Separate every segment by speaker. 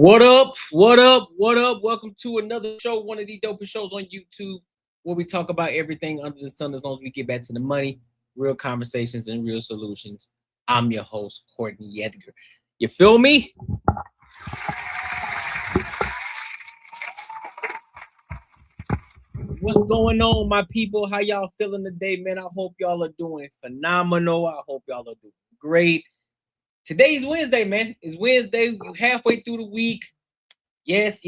Speaker 1: What up? What up? What up? Welcome to another show, one of the dopest shows on YouTube, where we talk about everything under the sun as long as we get back to the money, real conversations, and real solutions. I'm your host, Courtnee Edgar. You feel me? What's going on, my people? How y'all feeling today, man? I hope y'all are doing phenomenal. I hope y'all are doing great. Today's Wednesday, man. It's Wednesday. You halfway through the week. Yes.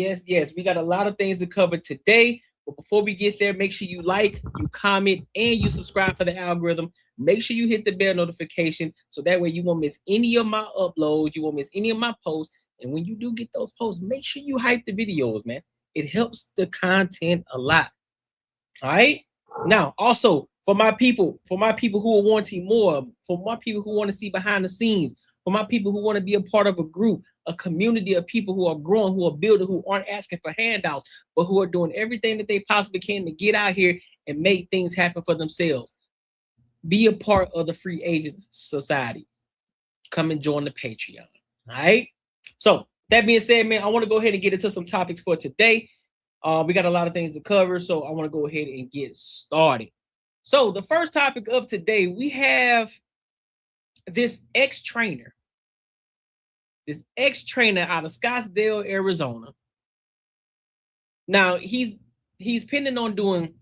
Speaker 1: We got a lot of things to cover today. But before we get there, make sure you like, you comment, and you subscribe for the algorithm. Make sure you hit the bell notification so that way you won't miss any of my uploads. You won't miss any of my posts. And when you do get those posts, make sure you hype the videos, man. It helps the content a lot. All right. Now, also for my people who are wanting more, for my people who want to see behind the scenes, for my people who want to be a part of a group, a community of people who are growing, who are building, who aren't asking for handouts, but who are doing everything that they possibly can to get out here and make things happen for themselves. Be a part of the Free Agents Society. Come and join the Patreon. All right. So that being said, man, I want to go ahead and get into some topics for today. We got a lot of things to cover, so I want to go ahead and get started. So the first topic of today, we have this ex-trainer out of Scottsdale, Arizona. Now he's pending on doing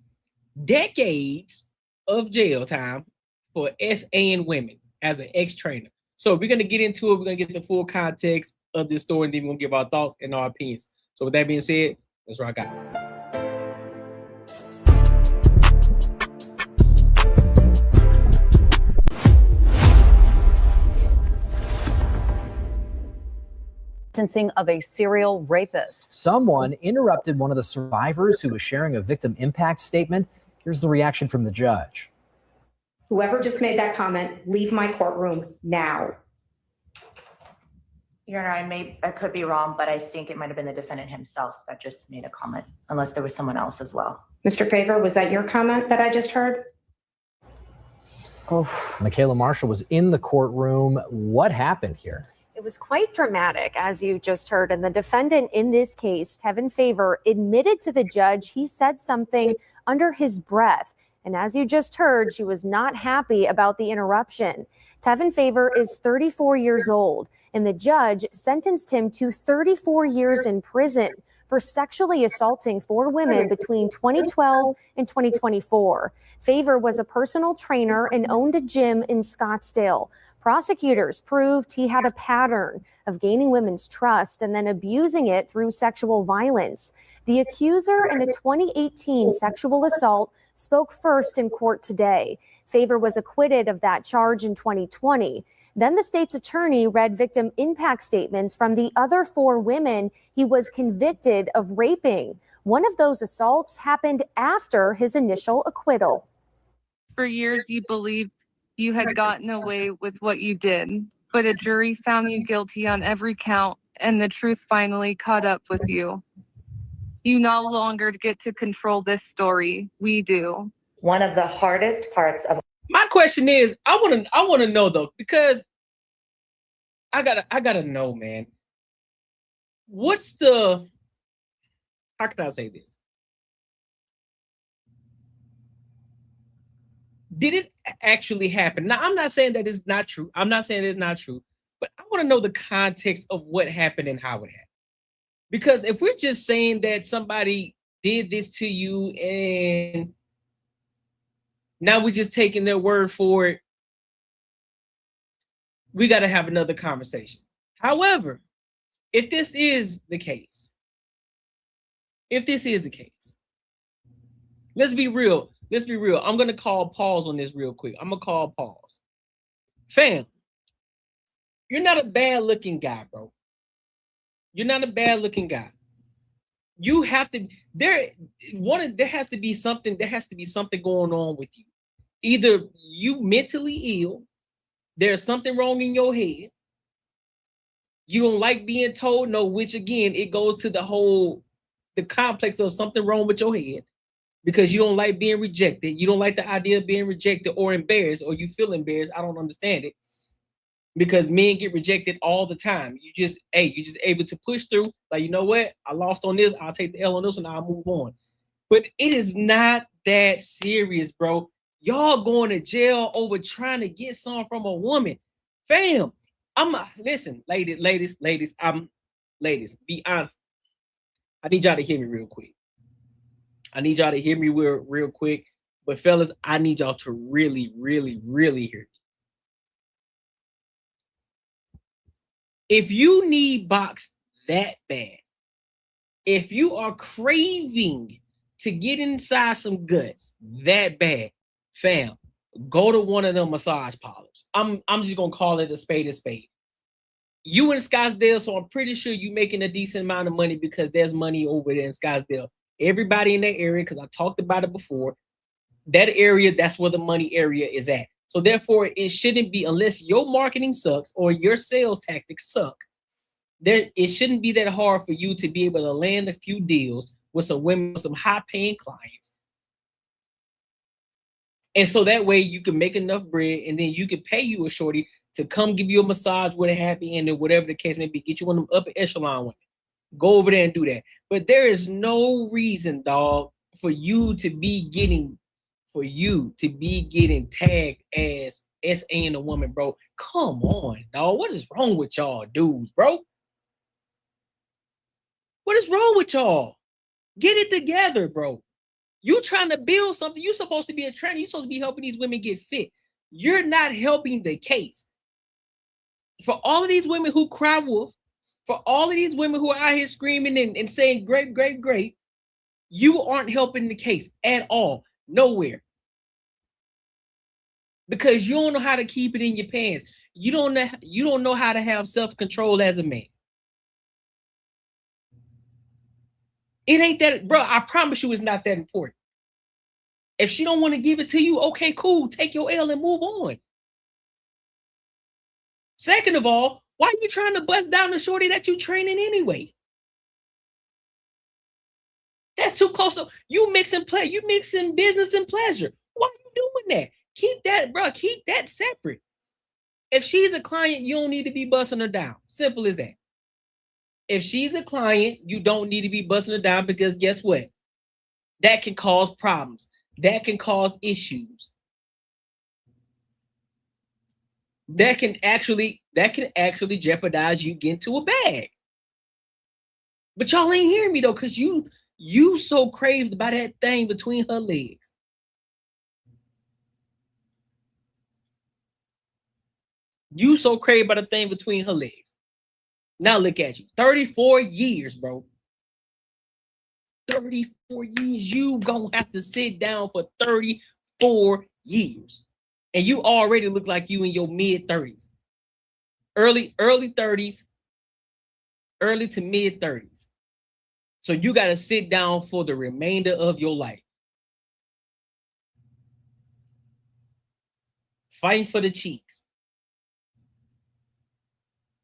Speaker 1: decades of jail time for SA women as an ex-trainer. So we're gonna get into it. We're gonna get the full context of this story, and then we're gonna give our thoughts and our opinions. So with that being said, let's rock out.
Speaker 2: Sentencing of a serial rapist.
Speaker 3: Someone interrupted one of the survivors who was sharing a victim impact statement. Here's the reaction from the judge.
Speaker 4: Whoever just made that comment, leave my courtroom now.
Speaker 5: Your Honor, I could be wrong, but I think it might have been the defendant himself that just made a comment, unless there was someone else as well.
Speaker 4: Mr. Favor, was that your comment that I just heard?
Speaker 3: Oh. Michaela Marshall was in the courtroom. What happened here?
Speaker 6: It was quite dramatic, as you just heard. And the defendant in this case, Tevin Favor, admitted to the judge he said something under his breath. And as you just heard, she was not happy about the interruption. Tevin Favor is 34 years old, and the judge sentenced him to 34 years in prison for sexually assaulting 4 women between 2012 and 2024. Favor was a personal trainer and owned a gym in Scottsdale. Prosecutors proved he had a pattern of gaining women's trust and then abusing it through sexual violence. The accuser in a 2018 sexual assault spoke first in court today. Favor was acquitted of that charge in 2020. Then the state's attorney read victim impact statements from the other 4 women he was convicted of raping. One of those assaults happened after his initial acquittal.
Speaker 7: For years, you believed you had gotten away with what you did, but a jury found you guilty on every count, and the truth finally caught up with you. You no longer get to control this story. We do.
Speaker 5: One of the hardest parts of
Speaker 1: My question is, I want to know though, because I gotta know, man. How can I say this? Did it actually happen? Now, I'm not saying that it's not true. I'm not saying it's not true, but I want to know the context of what happened and how it happened. Because if we're just saying that somebody did this to you and now we're just taking their word for it, we got to have another conversation. However, if this is the case, let's be real. I'm going to call pause on this real quick. I'm going to call pause. Fam, you're not a bad looking guy, bro. You're not a bad looking guy. You have to, there has to be something going on with you. Either you mentally ill, there's something wrong in your head. You don't like being told no, which again, it goes to the complex of something wrong with your head. Because you don't like being rejected. You don't like the idea of being rejected or embarrassed, or you feel embarrassed. I don't understand it. because men get rejected all the time. You just able to push through. Like, you know what? I lost on this. I'll take the L on this and I'll move on. But it is not that serious, bro. Y'all going to jail over trying to get something from a woman. Fam, listen, ladies, be honest. I need y'all to hear me real quick. Real quick. But fellas, I need y'all to really, really, really hear me. If you need box that bad, if you are craving to get inside some guts that bad, fam, go to one of them massage parlors. I'm just gonna call it a spade. You in Scottsdale, so I'm pretty sure you making a decent amount of money because there's money over there in Scottsdale. Everybody in that area, because I talked about it before, that area, that's where the money area is at. So therefore, it shouldn't be, unless your marketing sucks or your sales tactics suck, it shouldn't be that hard for you to be able to land a few deals with some women, with some high-paying clients. And so that way you can make enough bread, and then you can pay you a shorty to come give you a massage with a happy ending, whatever the case may be. Get you one of them upper echelon women. Go over there and do that. But there is no reason, dog, for you to be getting tagged as SA-ing a woman, bro. Come on, dog. What is wrong with y'all dudes, bro? What is wrong with y'all? Get it together, bro. You trying to build something. You're supposed to be a trainer. You're supposed to be helping these women get fit. You're not helping the case. For all of these women who cry wolf, for all of these women who are out here screaming and saying great, great, great, you aren't helping the case at all. Nowhere. Because you don't know how to keep it in your pants. You don't know how to have self-control as a man. It ain't that, bro. I promise you it's not that important. If she don't want to give it to you, okay, cool. Take your L and move on. Second of all, why are you trying to bust down the shorty that you training anyway? That's too close. You mixing business and pleasure. Why are you doing that? Keep that, bro. Keep that separate. If she's a client, you don't need to be busting her down. Simple as that. If she's a client, you don't need to be busting her down, because guess what? That can cause problems. That can cause issues. That can actually jeopardize you getting to a bag. But y'all ain't hearing me though, because you so craved by that thing between her legs. You so craved by the thing between her legs. Now look at you. 34 years, bro. 34 years. You gonna have to sit down for 34 years. And you already look like you in your mid-30s. Early 30s. Early to mid-30s. So you got to sit down for the remainder of your life. Fighting for the cheeks.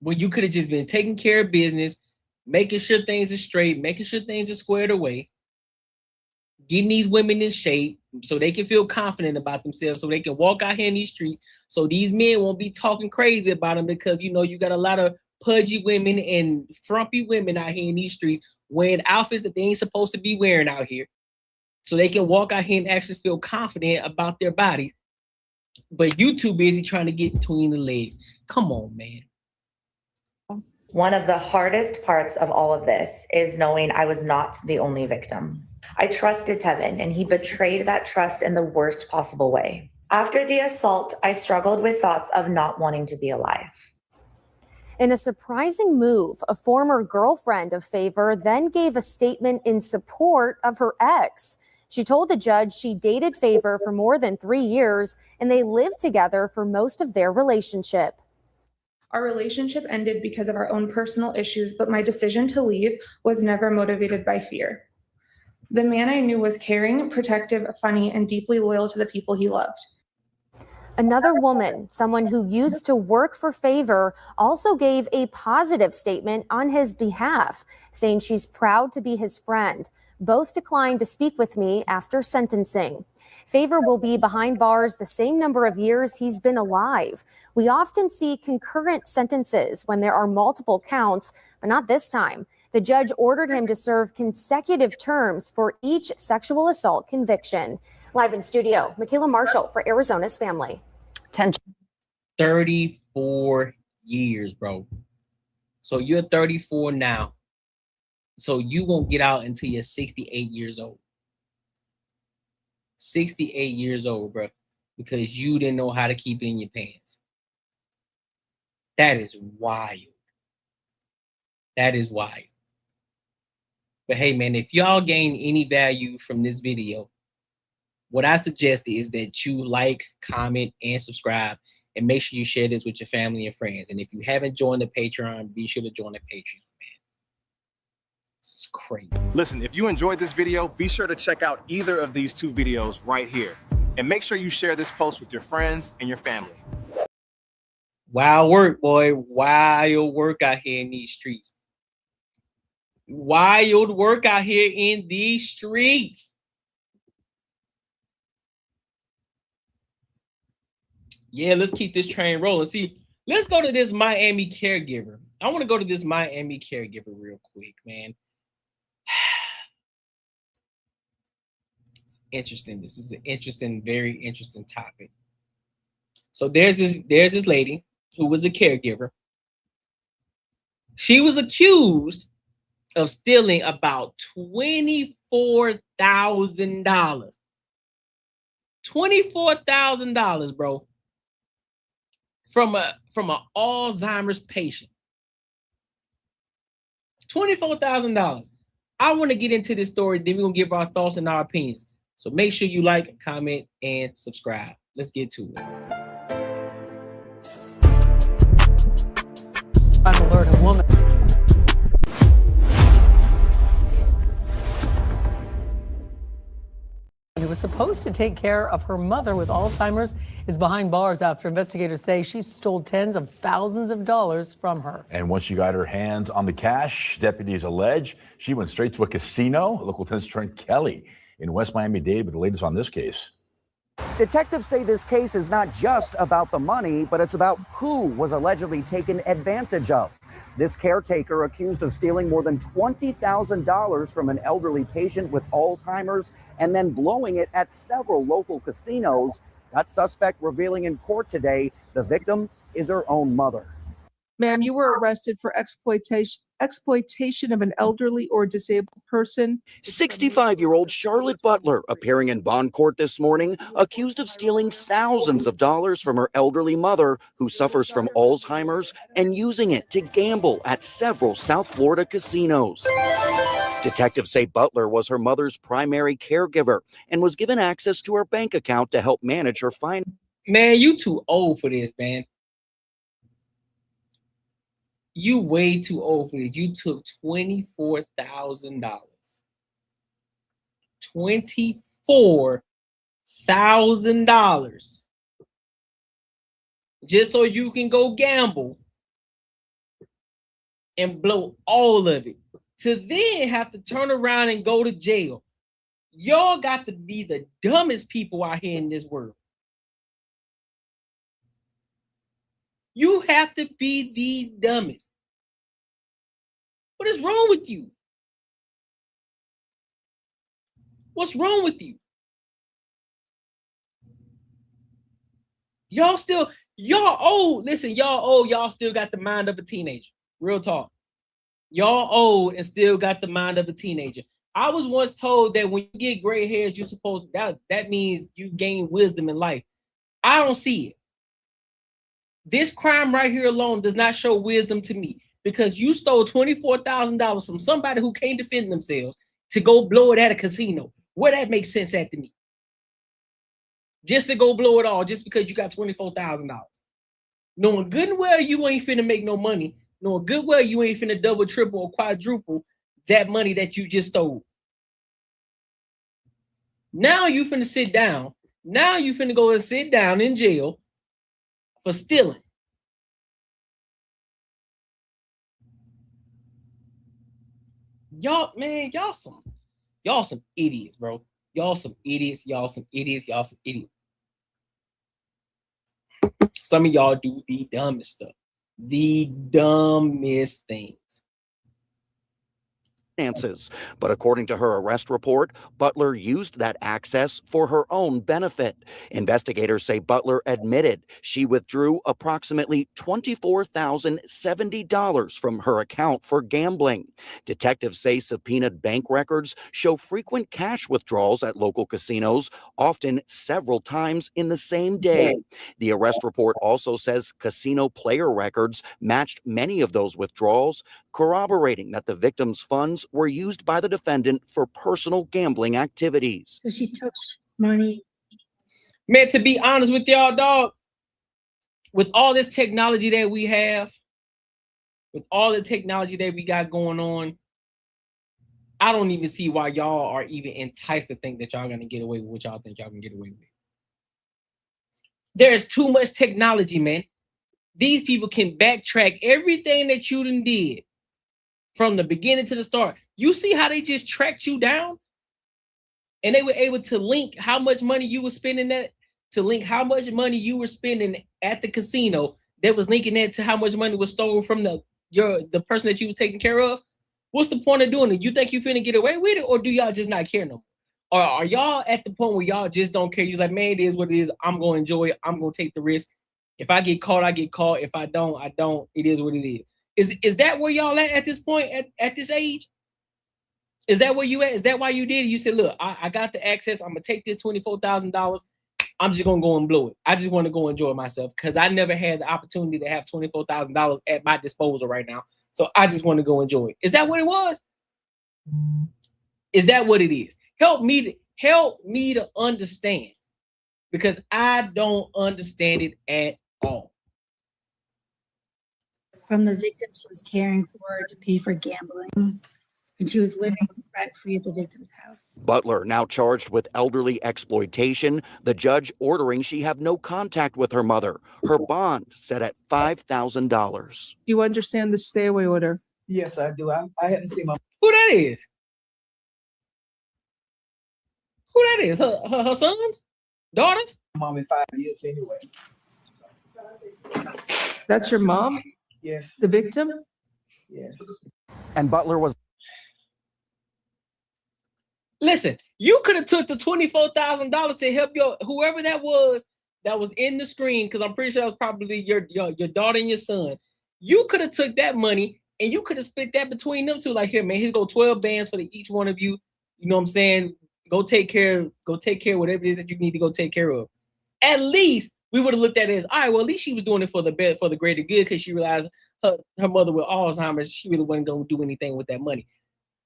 Speaker 1: When you could have just been taking care of business, making sure things are straight, making sure things are squared away, getting these women in shape so they can feel confident about themselves, so they can walk out here in these streets, so these men won't be talking crazy about them, because, you know, you got a lot of pudgy women and frumpy women out here in these streets wearing outfits that they ain't supposed to be wearing out here, so they can walk out here and actually feel confident about their bodies. But you too busy trying to get between the legs. Come on, man.
Speaker 5: One of the hardest parts of all of this is knowing I was not the only victim. I trusted Tevin, and he betrayed that trust in the worst possible way. After the assault, I struggled with thoughts of not wanting to be alive.
Speaker 6: In a surprising move, a former girlfriend of Favor then gave a statement in support of her ex. She told the judge she dated Favor for more than 3 years, and they lived together for most of their relationship.
Speaker 8: Our relationship ended because of our own personal issues, but my decision to leave was never motivated by fear. The man I knew was caring, protective, funny, and deeply loyal to the people he loved.
Speaker 6: Another woman, someone who used to work for Favor, also gave a positive statement on his behalf, saying she's proud to be his friend. Both declined to speak with me after sentencing. Favor will be behind bars the same number of years he's been alive. We often see concurrent sentences when there are multiple counts, but not this time. The judge ordered him to serve consecutive terms for each sexual assault conviction. Live in studio, Michaela Marshall for Arizona's Family.
Speaker 1: 34 years, bro. So you're 34 now. So you won't get out until you're 68 years old. 68 years old, bro, because you didn't know how to keep it in your pants. That is wild. That is wild. But hey, man, if y'all gain any value from this video, what I suggest is that you like, comment, and subscribe, and make sure you share this with your family and friends. And if you haven't joined the Patreon, be sure to join the Patreon, man. This is crazy.
Speaker 9: Listen, if you enjoyed this video, be sure to check out either of these 2 videos right here. And make sure you share this post with your friends and your family.
Speaker 1: Wild work, boy. Wild work out here in these streets. Wild work out here in these streets. Yeah, let's keep this train rolling. See, let's go to this Miami caregiver. I want to go to this Miami caregiver real quick, man. It's interesting. This is an interesting, very interesting topic. So there's this lady who was a caregiver. She was accused of stealing about $24,000. $24,000, bro. From an Alzheimer's patient. $24,000. I want to get into this story, then we're going to give our thoughts and our opinions. So make sure you like, comment, and subscribe. Let's get to it.
Speaker 10: Crime alert, a woman. Who was supposed to take care of her mother with Alzheimer's is behind bars after investigators say she stole tens of thousands of dollars from her.
Speaker 11: And once she got her hands on the cash, deputies allege she went straight to a casino. Local 10's Trent Kelly in West Miami-Dade with the latest on this case.
Speaker 12: Detectives say this case is not just about the money, but it's about who was allegedly taken advantage of. This caretaker accused of stealing more than $20,000 from an elderly patient with Alzheimer's and then blowing it at several local casinos. That suspect revealing in court today the victim is her own mother.
Speaker 13: Ma'am, you were arrested for exploitation of an elderly or disabled person.
Speaker 12: 65-year-old Charlotte Butler appearing in bond court this morning, accused of stealing thousands of dollars from her elderly mother who suffers from Alzheimer's and using it to gamble at several South Florida casinos. Detectives say Butler was her mother's primary caregiver and was given access to her bank account to help manage her finances.
Speaker 1: Man, you too old for this, man. You way too old for this. You took $24,000. $24,000 just so you can go gamble and blow all of it, to then have to turn around and go to jail. Y'all got to be the dumbest people out here in this world. You have to be the dumbest. What is wrong with you? What's wrong with you? Y'all old. Listen, y'all old. Y'all still got the mind of a teenager. Real talk. Y'all old and still got the mind of a teenager. I was once told that when you get gray hairs, you're supposed that means you gain wisdom in life. I don't see it. This crime right here alone does not show wisdom to me, because you stole $24,000 from somebody who can't defend themselves to go blow it at a casino. Where that makes sense at to me? Just to go blow it all just because you got $24,000. Knowing good and well you ain't finna make no money. Knowing good well you ain't finna double, triple, or quadruple that money that you just stole. Now you finna sit down. Now you finna go and sit down in jail for stealing. Y'all, man, y'all some idiots, bro. Y'all some idiots. Y'all some idiots. Y'all some idiots. Some of y'all do the dumbest stuff, the dumbest things.
Speaker 12: But according to her arrest report, Butler used that access for her own benefit. Investigators say Butler admitted she withdrew approximately $24,070 from her account for gambling. Detectives say subpoenaed bank records show frequent cash withdrawals at local casinos, often several times in the same day. The arrest report also says casino player records matched many of those withdrawals, corroborating that the victim's funds were used by the defendant for personal gambling activities.
Speaker 14: So she took money.
Speaker 1: Man, to be honest with y'all, dog, with all this technology that we have, with all the technology that we got going on, I don't even see why y'all are even enticed to think that y'all gonna get away with what y'all think y'all can get away with. There's too much technology, man. These people can backtrack everything that you done did from the beginning to the start. You see how they just tracked you down? And they were able to link how much money you were spending at the casino. That was linking that to how much money was stolen from the person that you was taking care of. What's the point of doing it? You think you finna get away with it, or do y'all just not care no more? Or are y'all at the point where y'all just don't care? You're like, man, it is what it is. I'm gonna enjoy it. I'm gonna take the risk. If I get caught, I get caught. If I don't, I don't. It is what it is. Is that where y'all at this point, at this age? Is that where you at? Is that why you did it? You said, look, I got the access. I'm gonna take this $24,000. I'm just gonna go and blow it. I just want to go enjoy myself because I never had the opportunity to have $24,000 at my disposal right now. So I just want to go enjoy it. Is that what it was? Is that what it is? Help me to understand, because I don't understand it at all.
Speaker 14: From the victim she was caring for to pay for gambling, and she was living rent-free at the victim's house.
Speaker 12: Butler now charged with elderly exploitation, the judge ordering she have no contact with her mother. Her bond set at $5,000.
Speaker 13: Do you understand the stay away order?
Speaker 15: Yes, I do. I haven't seen my.
Speaker 1: Who that is? Who that is? Her sons? Daughters?
Speaker 15: Mom in 5 years anyway.
Speaker 13: That's your mom?
Speaker 15: Yes.
Speaker 13: The victim?
Speaker 15: Yes.
Speaker 12: And Butler was.
Speaker 1: Listen, you could have took the $24,000 to help your whoever that was in the screen, because I'm pretty sure that was probably your daughter and your son. You could have took that money and you could have split that between them two. Like, here, man, here go 12 bands for each one of you. You know what I'm saying? Go take care of whatever it is that you need to go take care of. At least we would have looked at it as, all right, well, at least she was doing it for the greater good, because she realized her mother with Alzheimer's, she really wasn't going to do anything with that money.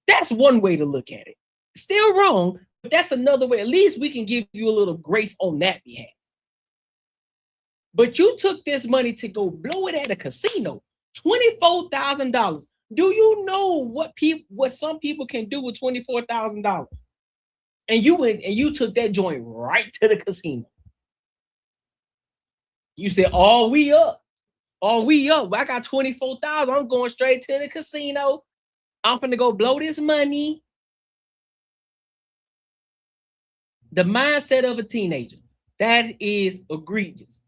Speaker 1: That's one way to look at it. Still wrong, but that's another way. At least we can give you a little grace on that behalf. But you took this money to go blow it at a casino, $24,000. Do you know what some people can do with $24,000? And you went and you took that joint right to the casino. You said, "All we up. I got 24,000. I'm going straight to the casino. I'm finna go blow this money." The mindset of a teenager. That is egregious.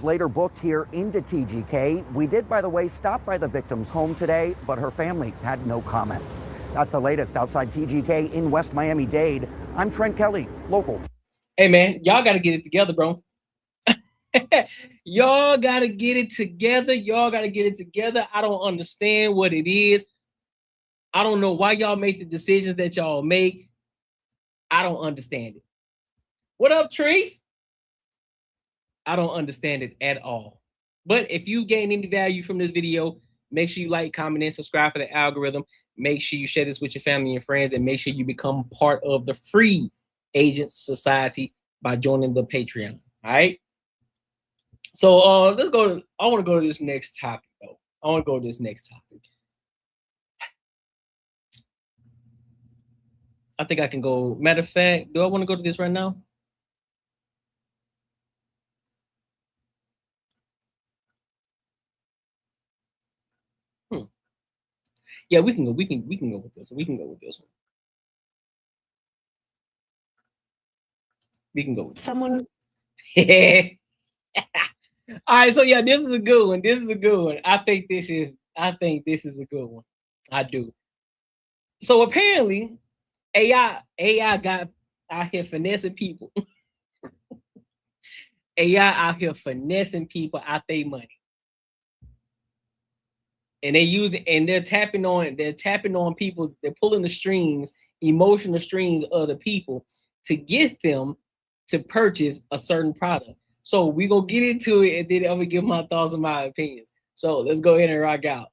Speaker 12: Later booked here into TGK. We did, by the way, stop by the victim's home today, but her family had no comment. That's the latest outside TGK in West Miami-Dade. I'm Trent Kelly, local.
Speaker 1: Hey, man, y'all got to get it together, bro. Y'all got to get it together. I don't understand what it is. I don't know why y'all make the decisions that y'all make. I don't understand it. What up, Trees? I don't understand it at all. But if you gain any value from this video, make sure you like, comment, and subscribe for the algorithm. Make sure you share this with your family and friends, and make sure you become part of the free agent society by joining the Patreon. All right. So let's go. I want to go to this next topic, though. I think I can go. Matter of fact, do I want to go to this right now? Yeah, we can go with this one. We can go with this one. We can go with
Speaker 4: someone.
Speaker 1: All right, so yeah, this is a good one. This is a good one. I think this is a good one. I do. So apparently, AI got out here finessing people. AI out here finessing people out their money. And they're tapping on people, they're pulling the strings, emotional strings of the people to get them to purchase a certain product. So we gonna get into it, and then I'm gonna give my thoughts and my opinions. So let's go ahead and rock out.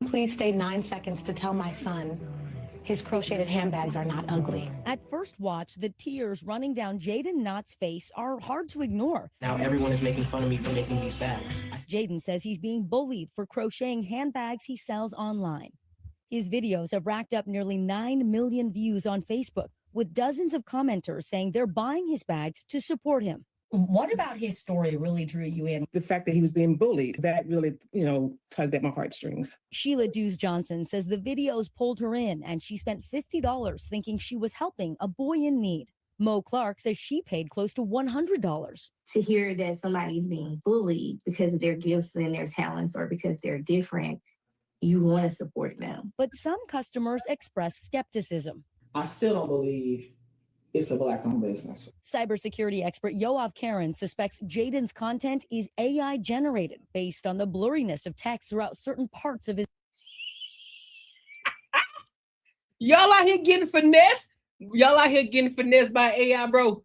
Speaker 16: Please stay 9 seconds to tell my son his crocheted handbags are not ugly.
Speaker 17: At first watch, the tears running down Jaden Knott's face are hard to ignore.
Speaker 18: Now everyone is making fun of me for making these bags.
Speaker 17: Jaden says he's being bullied for crocheting handbags he sells online. His videos have racked up nearly 9 million views on Facebook, with dozens of commenters saying they're buying his bags to support him.
Speaker 19: What about his story really drew you in?
Speaker 20: The fact that he was being bullied, that really, tugged at my heartstrings.
Speaker 17: Sheila Dews Johnson says the videos pulled her in and she spent $50 thinking she was helping a boy in need. Mo Clark says she paid close to $100.
Speaker 21: To hear that somebody's being bullied because of their gifts and their talents or because they're different, you want to support them.
Speaker 17: But some customers express skepticism.
Speaker 15: I still don't believe it's a Black-owned business.
Speaker 17: Cybersecurity expert Yoav Karen suspects Jaden's content is AI generated based on the blurriness of text throughout certain parts of his.
Speaker 1: Y'all out here getting finessed? Y'all out here getting finessed by AI, bro?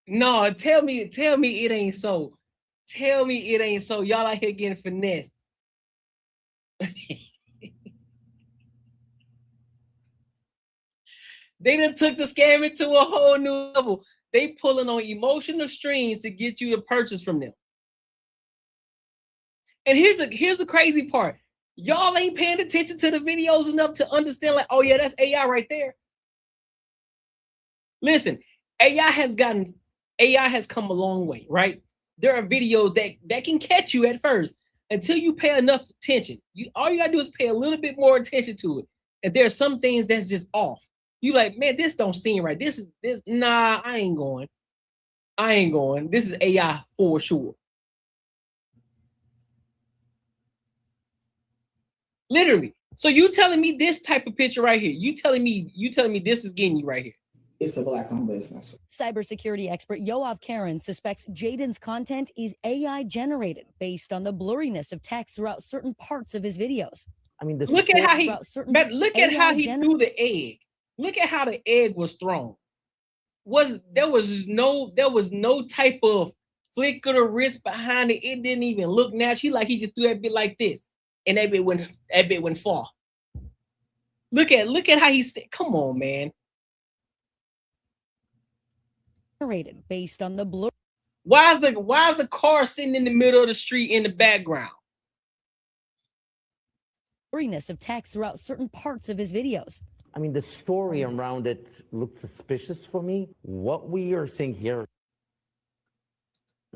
Speaker 1: No, tell me it ain't so. Tell me it ain't so. Y'all out here getting finessed. They done took the scamming to a whole new level. They pulling on emotional strings to get you to purchase from them. And here's the crazy part. Y'all ain't paying attention to the videos enough to understand, like, oh yeah, that's AI right there. Listen, AI has come a long way, right? There are videos that can catch you at first until you pay enough attention. All you gotta do is pay a little bit more attention to it. And there are some things that's just off. You like, man, this don't seem right. Nah, I ain't going. This is AI for sure. Literally. So you telling me this type of picture right here? You telling me this is getting you right here?
Speaker 15: It's a Black-owned business.
Speaker 17: Cybersecurity expert Yoav Karen suspects Jaden's content is AI generated based on the blurriness of text throughout certain parts of his videos.
Speaker 18: I mean,
Speaker 1: look at how he threw the egg. Look at how the egg was thrown. There was no type of flick of the wrist behind it. It didn't even look natural. He just threw that bit like this, and that bit went far. Look at how he stayed. Come on, man.
Speaker 17: Generated based on the blur.
Speaker 1: Why is the car sitting in the middle of the street in the background?
Speaker 17: Blurriness of text throughout certain parts of his videos.
Speaker 18: I mean, the story around it looked suspicious for me. What we are seeing here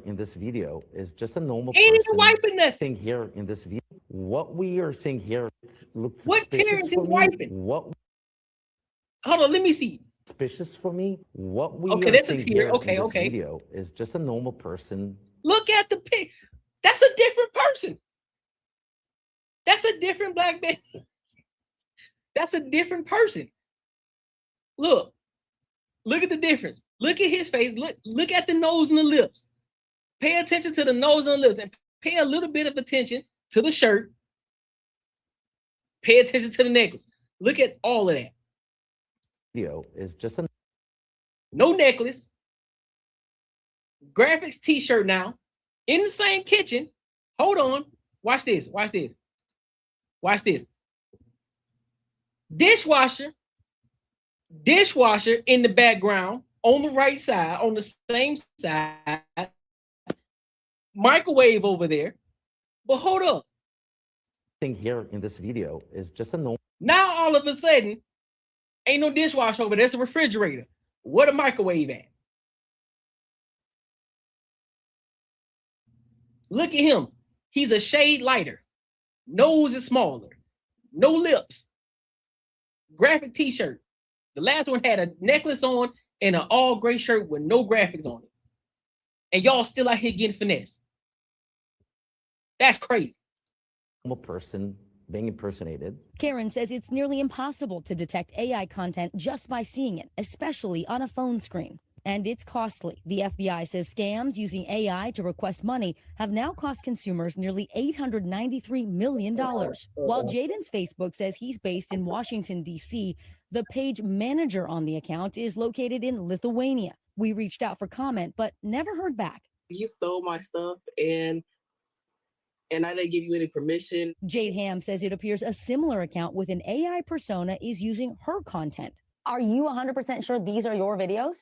Speaker 18: in this video is just a normal
Speaker 1: Ain't
Speaker 18: person.
Speaker 1: even wiping nothing
Speaker 18: Here in this video, what we are seeing here looked suspicious
Speaker 1: What tear is he wiping?
Speaker 18: Hold
Speaker 1: on, let me see.
Speaker 18: Suspicious for me. What we
Speaker 1: Okay,
Speaker 18: are
Speaker 1: that's a
Speaker 18: seeing
Speaker 1: tear.
Speaker 18: here
Speaker 1: Okay,
Speaker 18: in this
Speaker 1: okay.
Speaker 18: video is just a normal person.
Speaker 1: Look at the pic. That's a different person. That's a different black man. That's a different person. Look at the difference. Look at his face. Look at the nose and the lips. Pay attention to the nose and the lips, and pay a little bit of attention to the shirt. Pay attention to the necklace. Look at all of that.
Speaker 18: Video is just a
Speaker 1: no necklace. Graphics t-shirt now. In the same kitchen. Hold on. Watch this. Watch this. Watch this. Dishwasher in the background on the right side, on the same side. Microwave over there. But hold up.
Speaker 18: thing here in this video is just a normal.
Speaker 1: Now all of a sudden, Ain't no dishwasher over there. There's a refrigerator. Where the microwave at? Look at him. He's a shade lighter. Nose is smaller. No lips. Graphic t-shirt. The last one had a necklace on and an all gray shirt with no graphics on it. And y'all still out here getting finesse. That's crazy.
Speaker 18: A person being impersonated.
Speaker 17: Karen says it's nearly impossible to detect AI content just by seeing it, especially on a phone screen. And it's costly. The FBI says scams using AI to request money have now cost consumers nearly $893 million. While Jaden's Facebook says he's based in Washington, D.C., the page manager on the account is located in Lithuania. We reached out for comment, but never heard back.
Speaker 2: You stole my stuff and I didn't give you any permission.
Speaker 17: Jade Ham says it appears a similar account with an AI persona is using her content. Are you 100% sure these are your videos?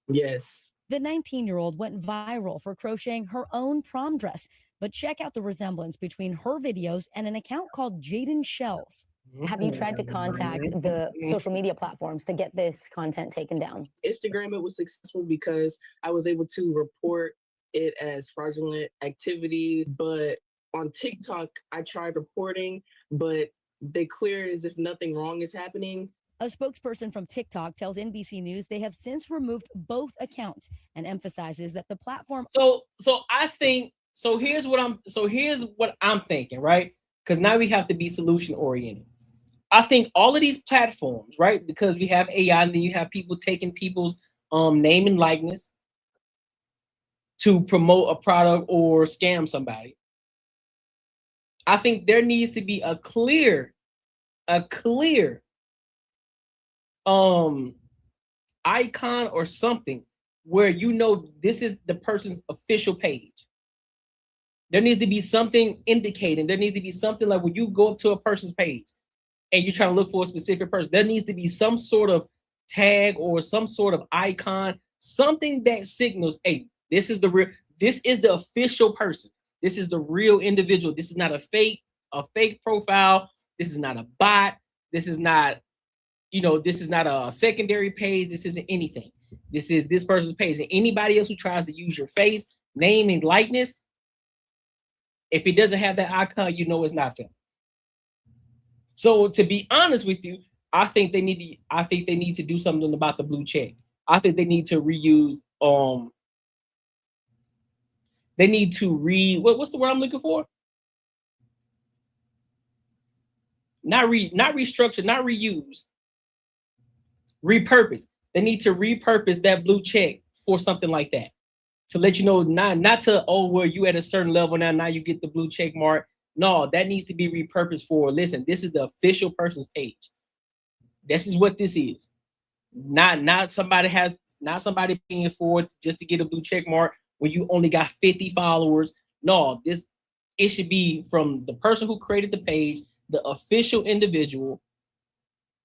Speaker 2: Yes.
Speaker 17: The 19-year-old went viral for crocheting her own prom dress, but check out the resemblance between her videos and an account called Jaden Shells.
Speaker 22: Have you tried to contact the social media platforms to get this content taken down?
Speaker 2: Instagram, it was successful because I was able to report it as fraudulent activity, but on TikTok, I tried reporting, but they clear it as if nothing wrong is happening.
Speaker 17: A spokesperson from TikTok tells NBC News they have since removed both accounts and emphasizes that the platform.
Speaker 1: So I think here's what I'm thinking, right? Because now we have to be solution oriented. I think all of these platforms, right? Because we have AI, and then you have people taking people's name and likeness to promote a product or scam somebody. I think there needs to be a clear icon or something where you know this is the person's official page. There needs to be something indicating. There needs to be something like when you go up to a person's page and you're trying to look for a specific person, there needs to be some sort of tag or some sort of icon, something that signals, hey, this is the official person. This is the real individual. This is not a fake profile. This is not a bot. This is not a secondary page. This isn't anything. This is this person's page. And anybody else who tries to use your face, name, and likeness, if it doesn't have that icon, you know it's not them. So to be honest with you, I think they need to do something about the blue check. I think they need to reuse. They need to what's the word I'm looking for? Not restructure, not reuse. Repurpose. They need to repurpose that blue check for something like that. To let you know, not to, oh, well, you at a certain level now you get the blue check mark. No, that needs to be repurposed for, listen, this is the official person's page. This is what this is. Not somebody paying for it just to get a blue check mark when you only got 50 followers. No, it should be from the person who created the page, the official individual.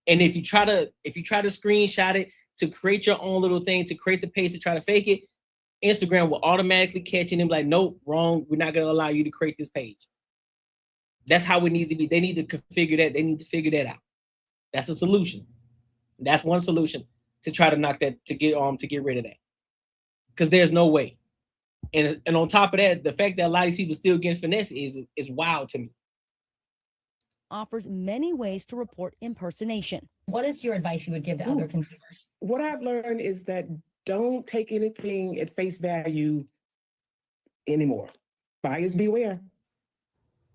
Speaker 1: And if you try to screenshot it to create your own little thing, to create the page to try to fake it, Instagram will automatically catch it and be like, nope, wrong. We're not going to allow you to create this page. That's how it needs to be. They need to configure that. They need to figure that out. That's a solution. That's one solution to try to knock that, to get rid of that. Because there's no way. And on top of that, the fact that a lot of these people still getting finesse is wild to me.
Speaker 17: Offers many ways to report impersonation.
Speaker 19: What is your advice you would give to other consumers?
Speaker 20: What I've learned is that don't take anything at face value anymore. Buyers beware.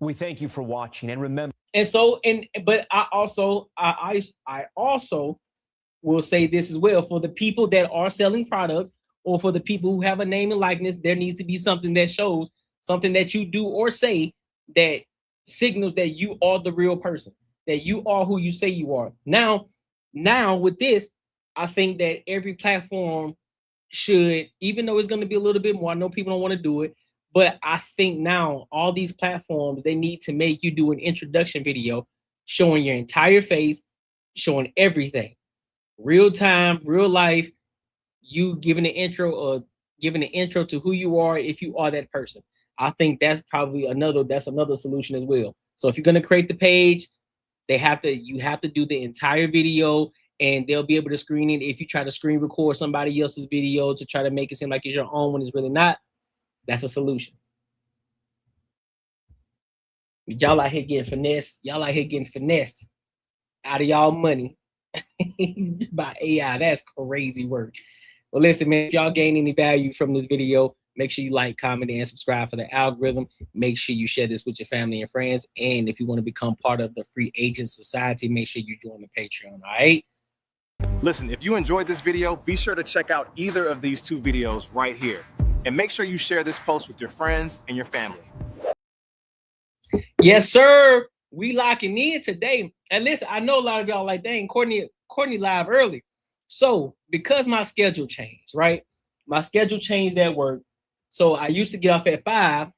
Speaker 23: We thank you for watching, and remember.
Speaker 1: But I also will say this as well, for the people that are selling products or for the people who have a name and likeness, there needs to be something that shows something that you do or say that signals that you are the real person, that you are who you say you are. Now with this, I think that every platform should, even though it's going to be a little bit more, I know people don't want to do it, but I think now all these platforms, they need to make you do an introduction video showing your entire face, showing everything, real time, real life, you giving an intro to who you are if you are that person. I think that's probably another solution as well. So if you're going to create the page, you have to do the entire video and they'll be able to screen it. If you try to screen record somebody else's video to try to make it seem like it's your own when it's really not, that's a solution. Y'all out here getting finessed. Y'all out here getting finessed out of y'all money by AI. That's crazy work. Well, listen, man, if y'all gain any value from this video, make sure you like, comment, and subscribe for the algorithm. Make sure you share this with your family and friends. And if you want to become part of the Free Agent Society, make sure you join the Patreon, all right?
Speaker 9: Listen, if you enjoyed this video, be sure to check out either of these two videos right here. And make sure you share this post with your friends and your family.
Speaker 1: Yes, sir. We locking in today. And listen, I know a lot of y'all like, dang, Courtnee live early. So because my schedule changed, right? My schedule changed at work. So I used to get off at 5.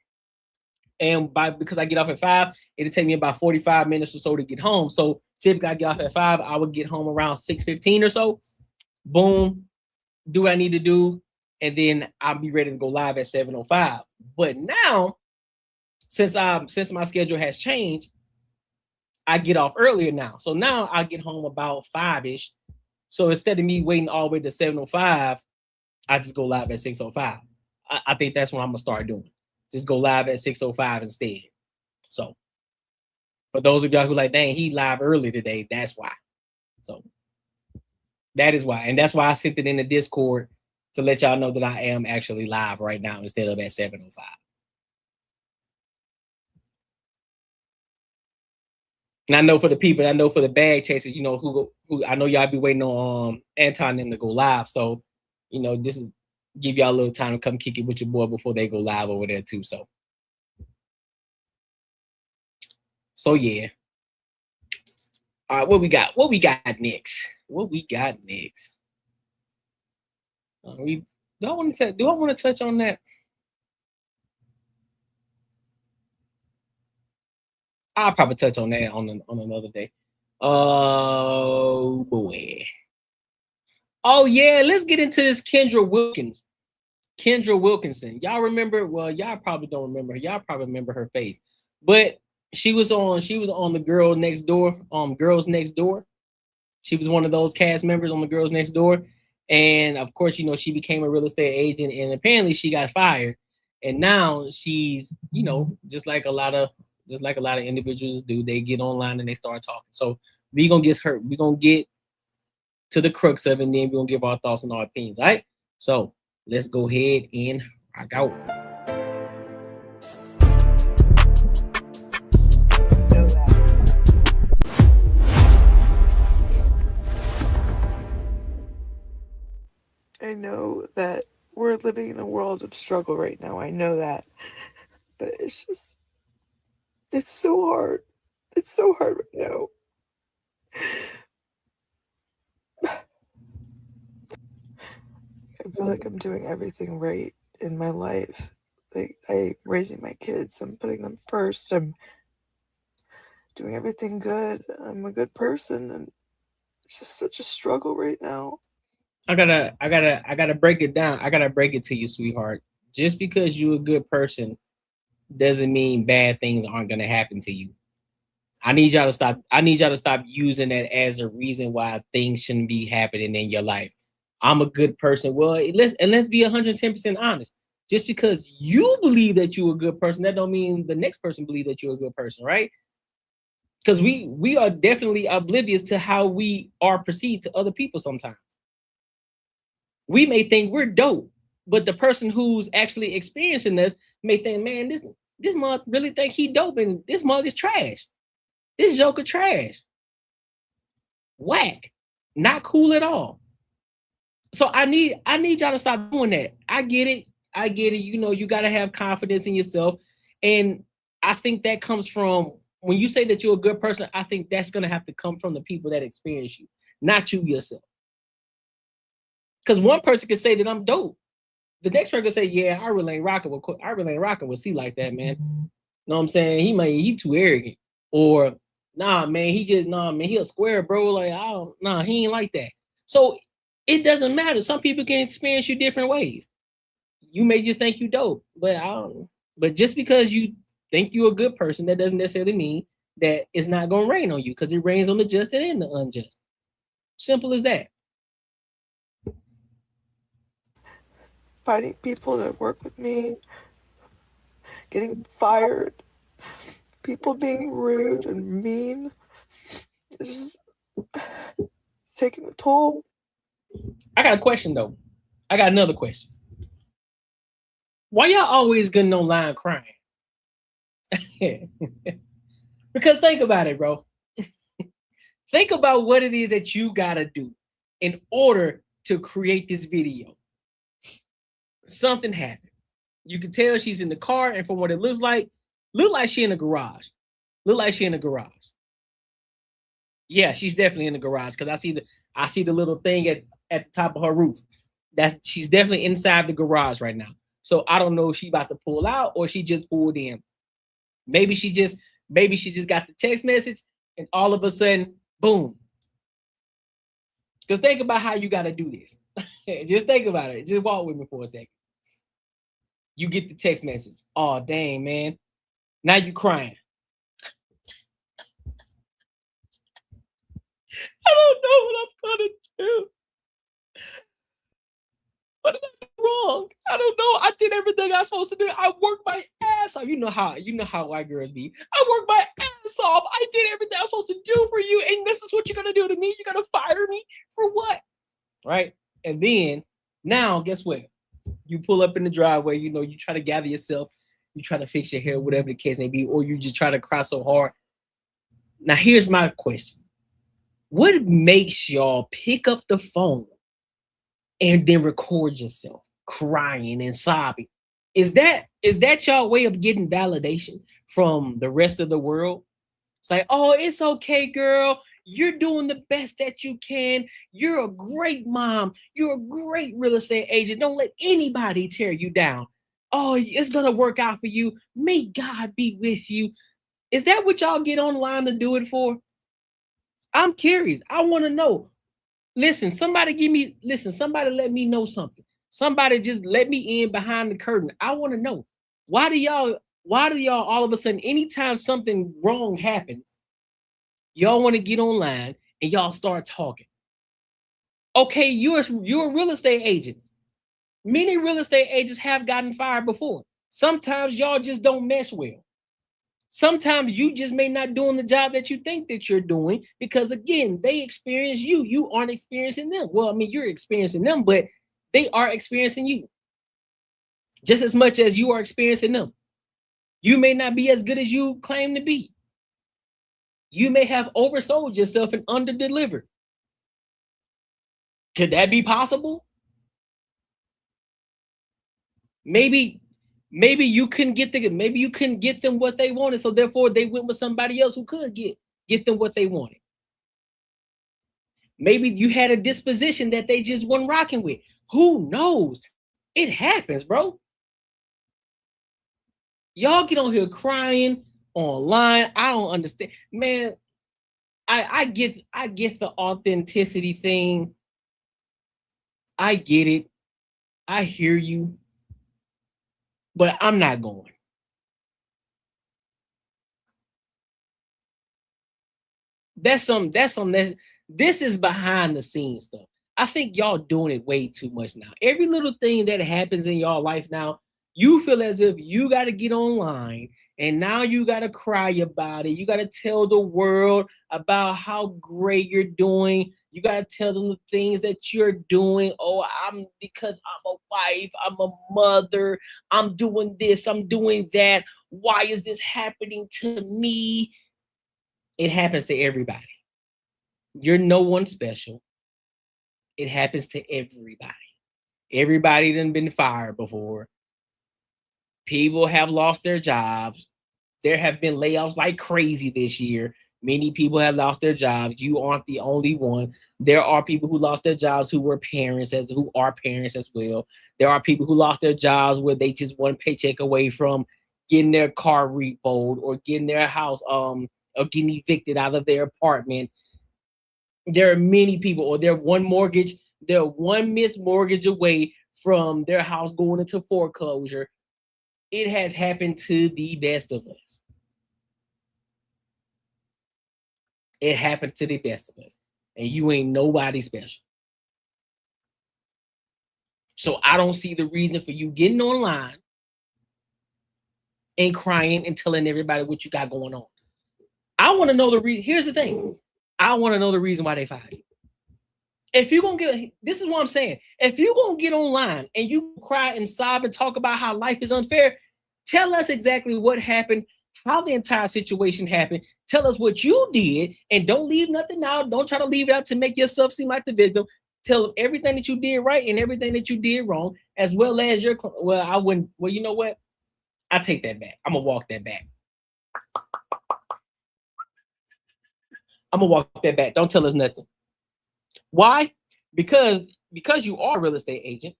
Speaker 1: And because I get off at 5, it'll take me about 45 minutes or so to get home. So typically I get off at 5, I would get home around 6:15 or so. Boom, do what I need to do, and then I'll be ready to go live at 7:05. But now, since my schedule has changed, I get off earlier now. So now I get home about 5-ish. So instead of me waiting all the way to 7:05, I just go live at 6:05. I think that's what I'm gonna start doing. Just go live at 6:05 instead. So for those of y'all who like, dang, he live early today, that's why. So that is why. And that's why I sent it in the Discord to let y'all know that I am actually live right now instead of at 7:05. And I know for the people, I know for the bag chasers, you know, who I know y'all be waiting on Anton and them to go live. So, you know, this is give y'all a little time to come kick it with your boy before they go live over there too. So yeah. All right, what we got? What we got next? What we got next? Do I want to touch on that? I'll probably touch on that on another day. Oh boy. Oh yeah, let's get into this Kendra Wilkinson. Y'all remember? Well, y'all probably don't remember her. Y'all probably remember her face. But she was on the Girls Next Door. She was one of those cast members on the Girls Next Door. And of course, you know, she became a real estate agent, and apparently she got fired. And now she's, you know, just like a lot of individuals do, they get online and they start talking. So we're gonna get to the crux of it, and then we're gonna give our thoughts and our opinions. All right. So let's go ahead and rock out.
Speaker 3: I know that we're living in a world of struggle right now. I know that. But it's so hard. It's so hard right now. I feel like I'm doing everything right in my life. Like, I'm raising my kids. I'm putting them first. I'm doing everything good. I'm a good person, and it's just such a struggle right now.
Speaker 1: I gotta break it down. I gotta break it to you, sweetheart. Just because you're a good person doesn't mean bad things aren't gonna happen to you. I need y'all to stop using that as a reason why things shouldn't be happening in your life. I'm a good person. Well, let's be 110% honest. Just because you believe that you're a good person, that don't mean the next person believe that you're a good person, right? Because we are definitely oblivious to how we are perceived to other people sometimes. We may think we're dope, but the person who's actually experiencing this may think, man, this mug really think he dope, and this mug is trash. This joker trash. Whack. Not cool at all. So I need y'all to stop doing that. I get it. You know, you got to have confidence in yourself. And I think that comes from, when you say that you're a good person, I think that's going to have to come from the people that experience you, not you yourself. Because one person can say that I'm dope. The next person can say, yeah, I really ain't rocking with C like that, man. Know what I'm saying? He too arrogant. Or, he a square, bro. Like, he ain't like that. So it doesn't matter. Some people can experience you different ways. You may just think you dope, but just because you think you're a good person, that doesn't necessarily mean that it's not going to rain on you, because it rains on the just and the unjust. Simple as that.
Speaker 3: Finding people to work with me, getting fired, people being rude and mean. It's taking a toll.
Speaker 1: I got a question though. I got another question. Why y'all always getting online crying? Because think about it, bro. Think about what it is that you gotta do in order to create this video. Something happened. You can tell she's in the car, and from what it looks like she in the garage. Look like she in the garage. Yeah, she's definitely in the garage because I see the little thing at the top of her roof. She's definitely inside the garage right now. So I don't know if she about to pull out or she just pulled in. Maybe she just got the text message and all of a sudden, boom. Just think about how you got to do this. Just think about it. Just walk with me for a second. You get the text message. Oh, dang, man. Now you crying. I don't know what I'm gonna do. What did I do wrong? I don't know. I did everything I was supposed to do. I worked my ass off. You know how white girls be. I worked my ass off. I did everything I was supposed to do for you, and this is what you're gonna do to me. You're gonna fire me for what? Right? And then now, guess what? You pull up in the driveway. You know, you try to gather yourself. You try to fix your hair, whatever the case may be, or you just try to cry so hard. Now, here's my question. What makes y'all pick up the phone and then record yourself crying and sobbing? Is that y'all way of getting validation from the rest of the world? It's like, oh, it's okay, girl. You're doing the best that you can. You're a great mom. You're a great real estate agent. Don't let anybody tear you down. Oh, it's going to work out for you. May God be with you. Is that what y'all get online to do it for? I'm curious. I want to know. Listen, somebody let me know something. Somebody just let me in behind the curtain. I want to know. Why do y'all all of a sudden, anytime something wrong happens, y'all want to get online and y'all start talking? Okay, you're a real estate agent. Many real estate agents have gotten fired before. Sometimes y'all just don't mesh well. Sometimes you just may not doing the job that you think that you're doing because, again, they experience you. You aren't experiencing them. Well, I mean, you're experiencing them, but they are experiencing you just as much as you are experiencing them. You may not be as good as you claim to be. You may have oversold yourself and underdelivered. Could that be possible? Maybe you couldn't get them what they wanted, so therefore they went with somebody else who could get them what they wanted. Maybe you had a disposition that they just weren't rocking with. Who knows? It happens, bro. Y'all get on here crying online. I don't understand, man. I get the authenticity thing. I get it. I hear you. But I'm not going. This is behind the scenes stuff. I think y'all doing it way too much now. Every little thing that happens in y'all life now, you feel as if you got to get online and now you got to cry about it. You got to tell the world about how great you're doing. You got to tell them the things that you're doing. Oh, because I'm a wife, I'm a mother, I'm doing this, I'm doing that. Why is this happening to me? It happens to everybody. You're no one special. It happens to everybody. Everybody done been fired before. People have lost their jobs. There have been layoffs like crazy this year. Many people have lost their jobs. You aren't the only one. There are people who lost their jobs who are parents as well. There are people who lost their jobs where they just one paycheck away from getting their car repoed or getting their house or getting evicted out of their apartment. There are many people, or they're one missed mortgage away from their house going into foreclosure. It has happened to the best of us. It happened to the best of us. and you ain't nobody special. So I don't see the reason for you getting online and crying and telling everybody what you got going on. I want to know the reason. Here's the thing. I want to know the reason why they fired you. If you're going to this is what I'm saying. If you're going to get online and you cry and sob and talk about how life is unfair, tell us exactly what happened, how the entire situation happened. Tell us what you did, and don't leave nothing out. Don't try to leave it out to make yourself seem like the victim. Tell them everything that you did right and everything that you did wrong, as well as your, well, I wouldn't, well, you know what? I take that back. I'm going to walk that back. I'm going to walk that back. Don't tell us nothing. Why? Because you are a real estate agent.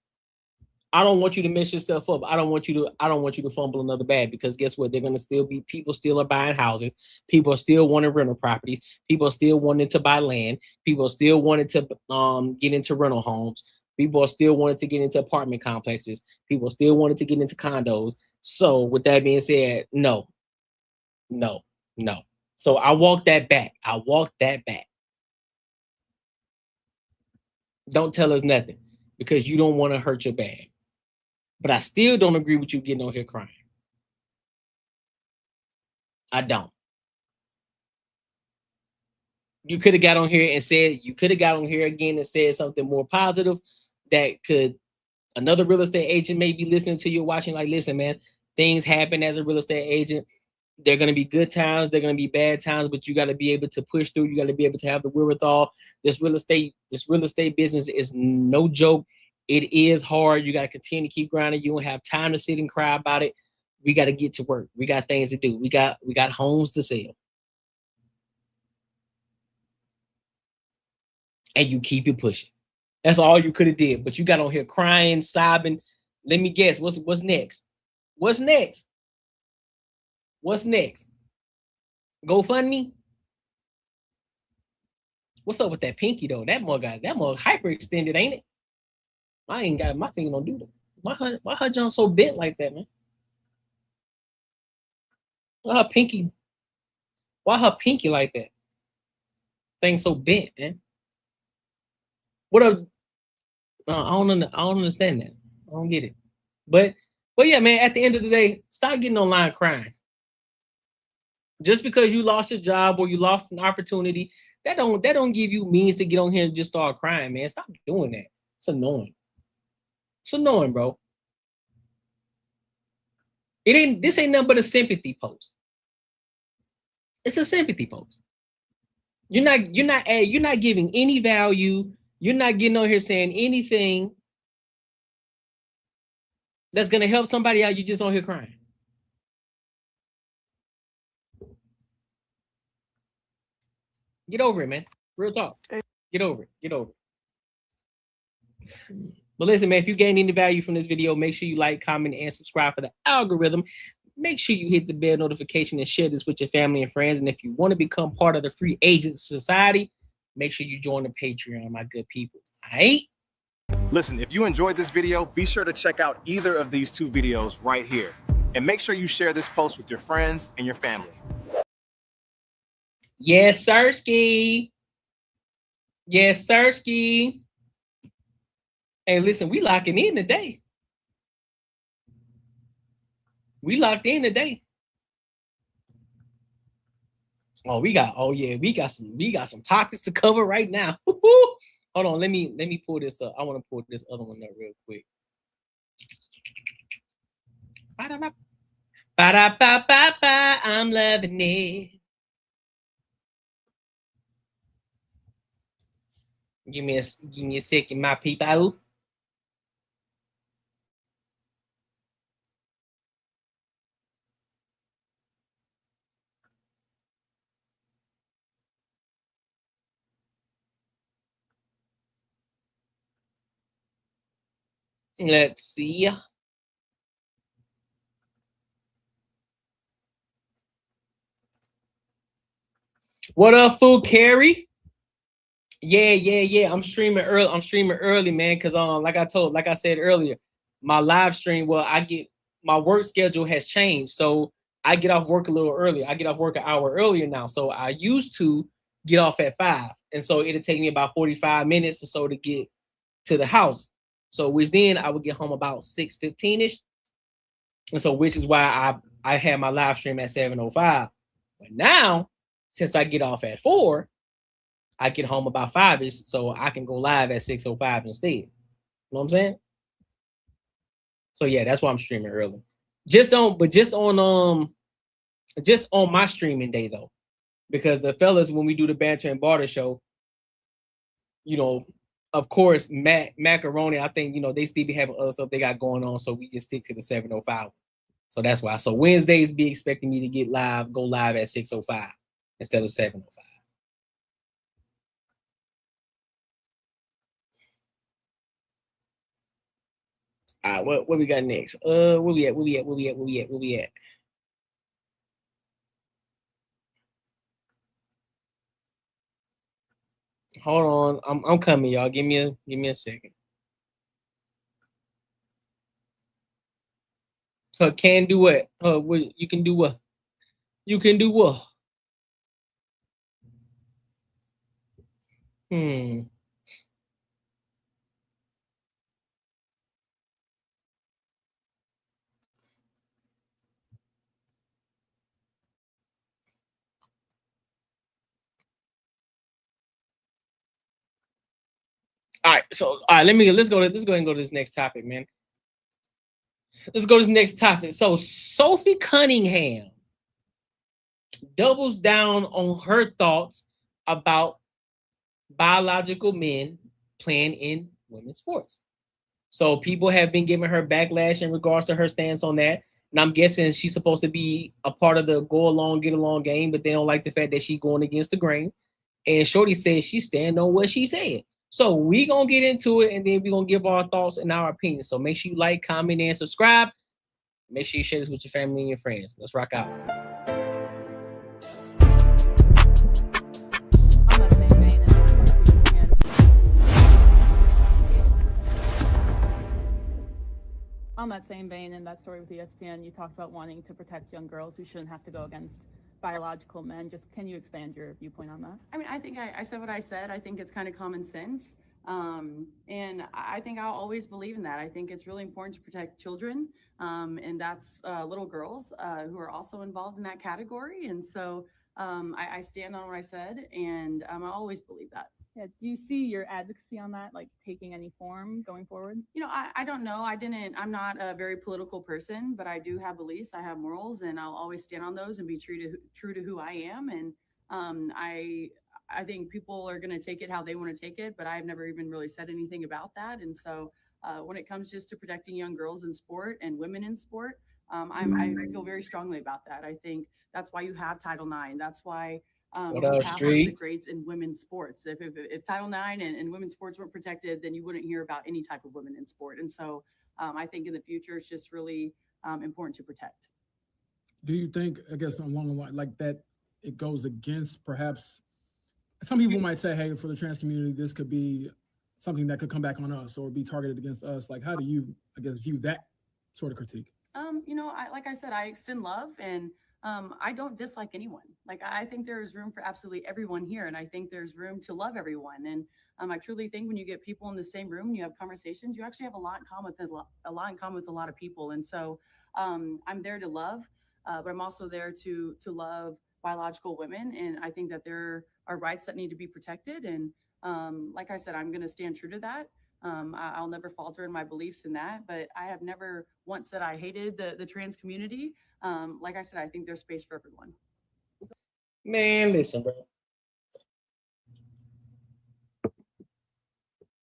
Speaker 1: I don't want you to mess yourself up. I don't want you to fumble another bag, because guess what? They're going to still be, people still are buying houses. People are still wanting rental properties. People are still wanting to buy land. People are still wanting to get into rental homes. People are still wanting to get into apartment complexes. People are still wanting to get into condos. So with that being said, no. So I walk that back. Don't tell us nothing, because you don't want to hurt your bag. But I still don't agree with you getting on here crying. I don't. You could have got on here and said, you could have got on here again and said something more positive that could, another real estate agent may be listening to you, watching, like, listen, man, things happen as a real estate agent. They're going to be good times. They're going to be bad times, but you got to be able to push through. You got to be able to have the wherewithal. This real estate business is no joke. It is hard. You got to continue to keep grinding. You don't have time to sit and cry about it. We got to get to work. We got things to do. We got homes to sell. And you keep it pushing. That's all you could have did. But you got on here crying, sobbing. Let me guess. What's next? What's next? What's next? GoFundMe? What's up with that pinky though? That mug hyperextended, ain't it? I ain't got my finger, don't do that. Why her John so bent like that, man? Why her pinky like that? Thing so bent, man. What up? I don't understand that. I don't get it. But yeah, man, at the end of the day, stop getting online crying. Just because you lost your job or you lost an opportunity, that don't give you means to get on here and just start crying, man. Stop doing that. It's annoying. It's annoying, bro. This ain't nothing but a sympathy post. It's a sympathy post. You're not giving any value. You're not getting on here saying anything that's gonna help somebody out. You're just on here crying. Get over it, man. Real talk. Get over it. Get over it. But listen, man, if you gained any value from this video, make sure you like, comment, and subscribe for the algorithm. Make sure you hit the bell notification and share this with your family and friends. And if you want to become part of the Free Agent Society, make sure you join the Patreon, my good people. All right?
Speaker 9: Listen, if you enjoyed this video, be sure to check out either of these two videos right here. And make sure you share this post with your friends and your family.
Speaker 1: Yes, sirski. Yes, sirski. Hey, listen, we locking in today. We locked in today. We got some topics to cover right now. Hold on, let me pull this up. I want to pull this other one up real quick. Ba-da-ba-ba-ba, I'm loving it. Give me a second, my people. Let's see. What up, Food Carry? Yeah. I'm streaming early, man. Cause like I said earlier, my live stream. Well, my work schedule has changed, so I get off work a little earlier. I get off work an hour earlier now. So I used to get off at 5, And so it'll take me about 45 minutes or so to get to the house. So which then I would get home about 6:15ish. And so which is why I had my live stream at 7:05. But now, since I get off at 4, I get home about 5ish, so I can go live at 6:05 instead. You know what I'm saying? So yeah, that's why I'm streaming early. Just on my streaming day though. Because the fellas, when we do the banter and barter show, you know, of course, Macaroni, I think, you know, they still be having other stuff they got going on, so we just stick to the 7:05. So that's why. So Wednesdays be expecting me to go live at 6:05 instead of 7:05. All right, what we got next? Where we at? Hold on, I'm coming, y'all. Give me a second. Can do what? You can do what? You can do what? All right, so let's go ahead and go to this next topic, man. Let's go to this next topic. So Sophie Cunningham doubles down on her thoughts about biological men playing in women's sports. So people have been giving her backlash in regards to her stance on that. And I'm guessing she's supposed to be a part of the go along, get along game, but they don't like the fact that she's going against the grain. And Shorty says she stand on what she said. So we gonna get into it, and then we're gonna give our thoughts and our opinions. So make sure you like, comment, and subscribe. Make sure you share this with your family and your friends. Let's rock out.
Speaker 5: On that same vein, in that story with ESPN, you talked about wanting to protect young girls who shouldn't have to go against biological men. Just can you expand your viewpoint on that?
Speaker 7: I mean, I think I said what I said. I think it's kind of common sense. And I think I'll always believe in that. I think it's really important to protect children. And that's little girls who are also involved in that category. And so I stand on what I said, and I always believe that.
Speaker 5: Yeah. Do you see your advocacy on that, like taking any form going forward?
Speaker 7: You know, I don't know. I'm not a very political person, but I do have beliefs. I have morals, and I'll always stand on those and be true to who I am. And I think people are going to take it how they want to take it, but I've never even really said anything about that. And so when it comes just to protecting young girls in sport and women in sport, I feel very strongly about that. I think that's why you have Title IX. That's why we have some of the greats in women's sports. If Title IX and women's sports weren't protected, then you wouldn't hear about any type of women in sport. And so I think in the future, it's just really important to protect.
Speaker 8: Do you think, I guess along the line like that, it goes against perhaps, some people might say, hey, for the trans community, this could be something that could come back on us or be targeted against us. Like, how do you, I guess, view that sort of critique?
Speaker 7: You know, like I said, I extend love, and I don't dislike anyone. Like, I think there is room for absolutely everyone here, and I think there's room to love everyone. And I truly think when you get people in the same room and you have conversations, you actually have a lot in common with a lot of people. And so I'm there to love, but I'm also there to love biological women. And I think that there are rights that need to be protected. And like I said, I'm going to stand true to that. I'll never falter in my beliefs in that, but I have never once said I hated the trans community. Like I said, I think there's space for everyone.
Speaker 1: Man, listen, bro.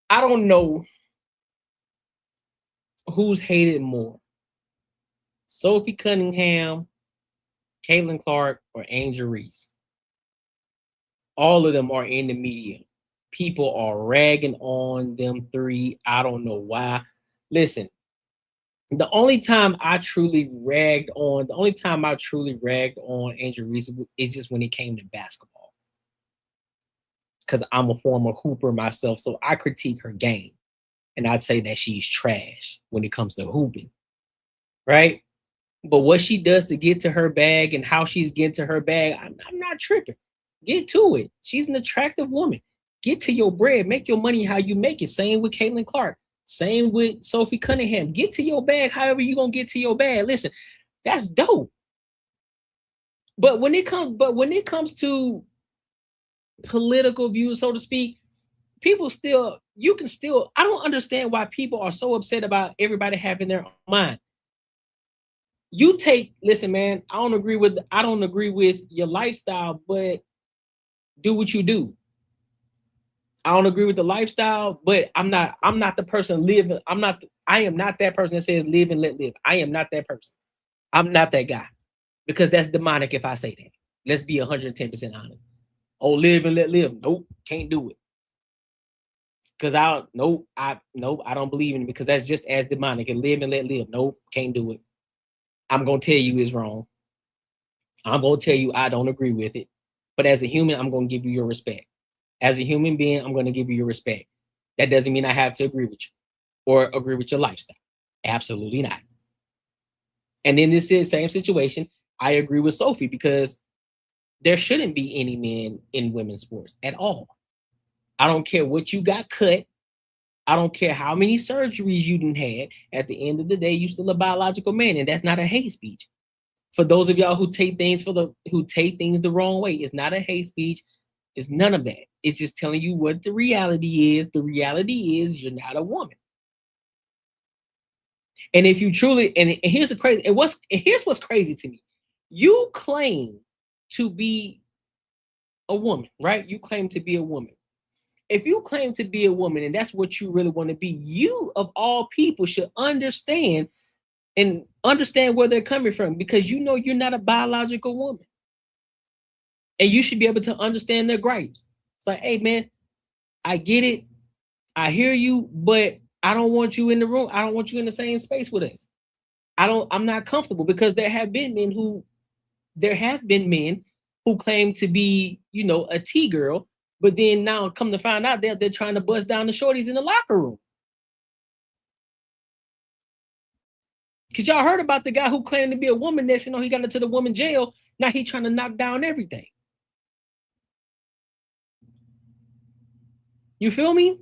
Speaker 1: I don't know who's hated more, Sophie Cunningham, Caitlin Clark, or Angel Reese. All of them are in the media. People are ragging on them three. I don't know why. Listen, the only time I truly ragged on Angel Reese is just when it came to basketball. Because I'm a former hooper myself, so I critique her game. And I'd say that she's trash when it comes to hooping. Right? But what she does to get to her bag and how she's getting to her bag, I'm not tripping. Get to it. She's an attractive woman. Get to your bread. Make your money how you make it. Same with Caitlin Clark. Same with Sophie Cunningham. Get to your bag however you're going to get to your bag. Listen, that's dope. But when it comes to political views, so to speak, people still, I don't understand why people are so upset about everybody having their own mind. Listen, man, I don't agree with your lifestyle, but do what you do. I don't agree with the lifestyle, but I'm not the person living. I am not that person that says live and let live. I am not that person. I'm not that guy, because that's demonic if I say that. Let's be 110% honest. Oh, live and let live. Nope, can't do it. Because I don't believe in it, because that's just as demonic. And live and let live. Nope, can't do it. I'm gonna tell you it's wrong. I'm gonna tell you I don't agree with it. But as a human, I'm gonna give you your respect. As a human being, I'm gonna give you your respect. That doesn't mean I have to agree with you or agree with your lifestyle. Absolutely not. And in this same situation, I agree with Sophie, because there shouldn't be any men in women's sports at all. I don't care what you got cut. I don't care how many surgeries you done had. At the end of the day, you still a biological man, and that's not a hate speech. For those of y'all who take things the wrong way, it's not a hate speech. It's none of that. It's just telling you what the reality is. The reality is you're not a woman. And if you truly, and here's what's crazy to me. You claim to be a woman, right? You claim to be a woman. If you claim to be a woman and that's what you really want to be, you of all people should understand where they're coming from, because you know you're not a biological woman. And you should be able to understand their gripes. It's like, hey man, I get it. I hear you, but I don't want you in the room. I don't want you in the same space with us. I'm not comfortable, because there have been men who claim to be, a T girl, but then now come to find out they're trying to bust down the shorties in the locker room. Because y'all heard about the guy who claimed to be a woman next, he got into the woman jail. Now he trying to knock down everything. You feel me?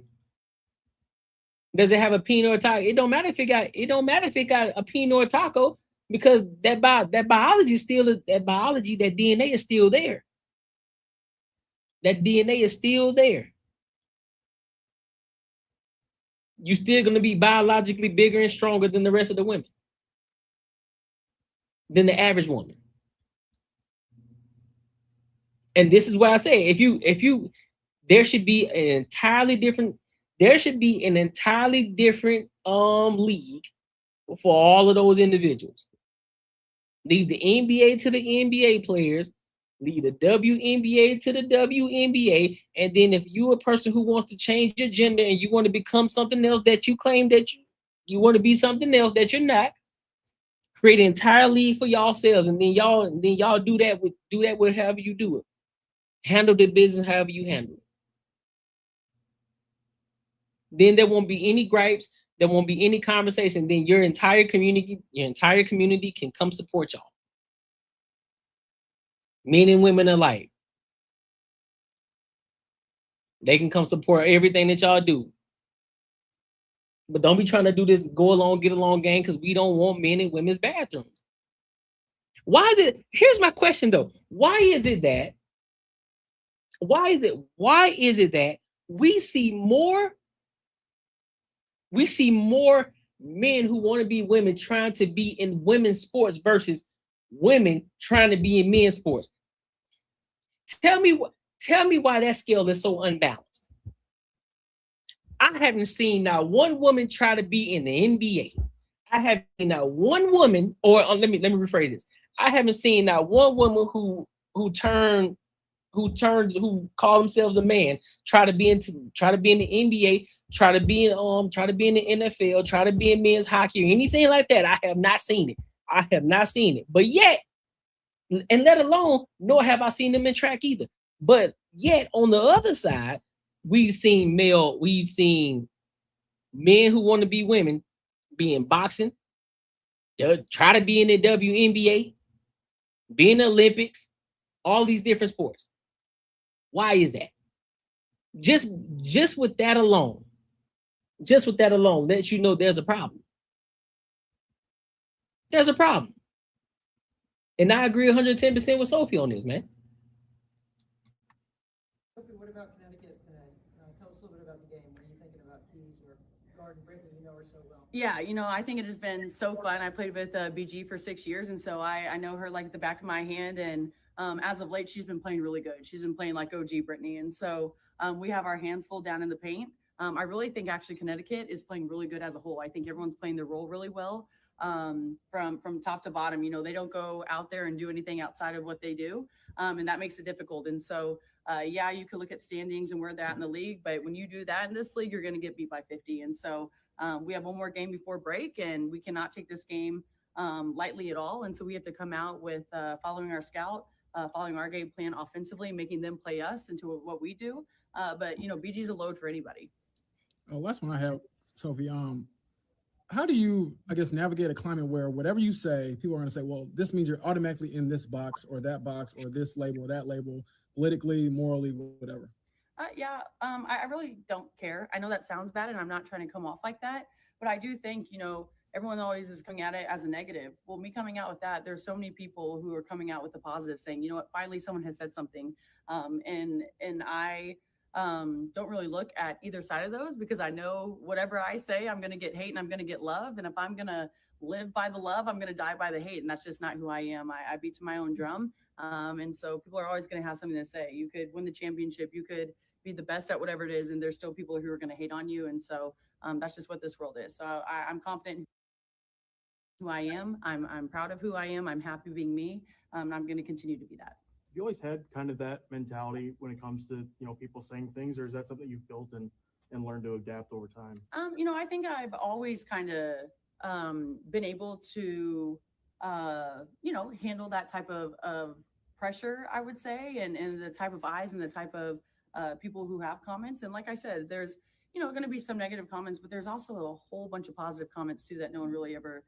Speaker 1: Does it have a peen or a taco? It don't matter if it got a peen or a taco, because that biology is still that DNA is still there. That DNA is still there. You're still gonna be biologically bigger and stronger than the rest of the women, than the average woman. And this is what I say: there should be an entirely different league for all of those individuals. Leave the NBA to the NBA players, leave the WNBA to the WNBA, and then if you're a person who wants to change your gender and you want to become something else that you claim that you want to be something else that you're not, create an entire league for yourselves, and then y'all do that with however you do it. Handle the business however you handle it. Then there won't be any gripes. There won't be any conversation. Then your entire community can come support y'all. Men and women alike. They can come support everything that y'all do. But don't be trying to do this go along, get along game, because we don't want men in women's bathrooms. Why is it? Here's my question though. Why is it that we see more men who want to be women trying to be in women's sports versus women trying to be in men's sports? Tell me why that scale is so unbalanced. I haven't seen now one woman try to be in the NBA. I haven't seen now one woman, or let me rephrase this. I haven't seen now one woman who call themselves a man, try to be in the NBA, try to be in the NFL, try to be in men's hockey or anything like that. I have not seen it. But yet, and let alone, nor have I seen them in track either. But yet, on the other side, we've seen men who want to be women be in boxing, try to be in the WNBA, be in the Olympics, all these different sports. Why is that? Just with that alone, lets you know there's a problem. There's a problem. And I agree 110% with Sophie on this, man.
Speaker 5: Sophie, what about Connecticut today? Tell us a little bit about the game. What are you thinking about Keys or Garden Brittany? You know her so well.
Speaker 7: Yeah, you know, I think it has been so fun. I played with BG for 6 years, and so I know her like the back of my hand. And as of late, she's been playing really good. She's been playing like OG Brittany, and so we have our hands full down in the paint. I really think actually Connecticut is playing really good as a whole. I think everyone's playing their role really well from top to bottom. You know, they don't go out there and do anything outside of what they do, and that makes it difficult. And so, yeah, you could look at standings and where they're at in the league, but when you do that in this league, you're going to get beat by 50. And so we have one more game before break, and we cannot take this game lightly at all. And so we have to come out with following our scout, following our game plan offensively, making them play us into what we do. But, you know, BG's a load for anybody.
Speaker 8: Last one I have, Sophie. How do you, I guess, navigate a climate where whatever you say, people are going to say, well, this means you're automatically in this box or that box or this label or that label, politically, morally, whatever?
Speaker 7: I really don't care. I know that sounds bad, and I'm not trying to come off like that, but I do think, you know, everyone always is coming at it as a negative. Well, me coming out with that, there's so many people who are coming out with the positive, saying, you know what, finally someone has said something. And I don't really look at either side of those, because I know whatever I say, I'm going to get hate and I'm going to get love. And if I'm going to live by the love, I'm going to die by the hate. And that's just not who I am. I beat to my own drum. And so people are always going to have something to say. You could win the championship. You could be the best at whatever it is. And there's still people who are going to hate on you. And so that's just what this world is. So I'm confident in who I am. I'm proud of who I am. I'm happy being me. And I'm going to continue to be that.
Speaker 6: Have you always had kind of that mentality when it comes to, you know, people saying things, or is that something you've built and learned to adapt over time?
Speaker 7: You know, I think I've always kind of been able to, you know, handle that type of pressure, I would say, and the type of eyes and the type of people who have comments. And like I said, there's, you know, going to be some negative comments, but there's also a whole bunch of positive comments too that no one really ever,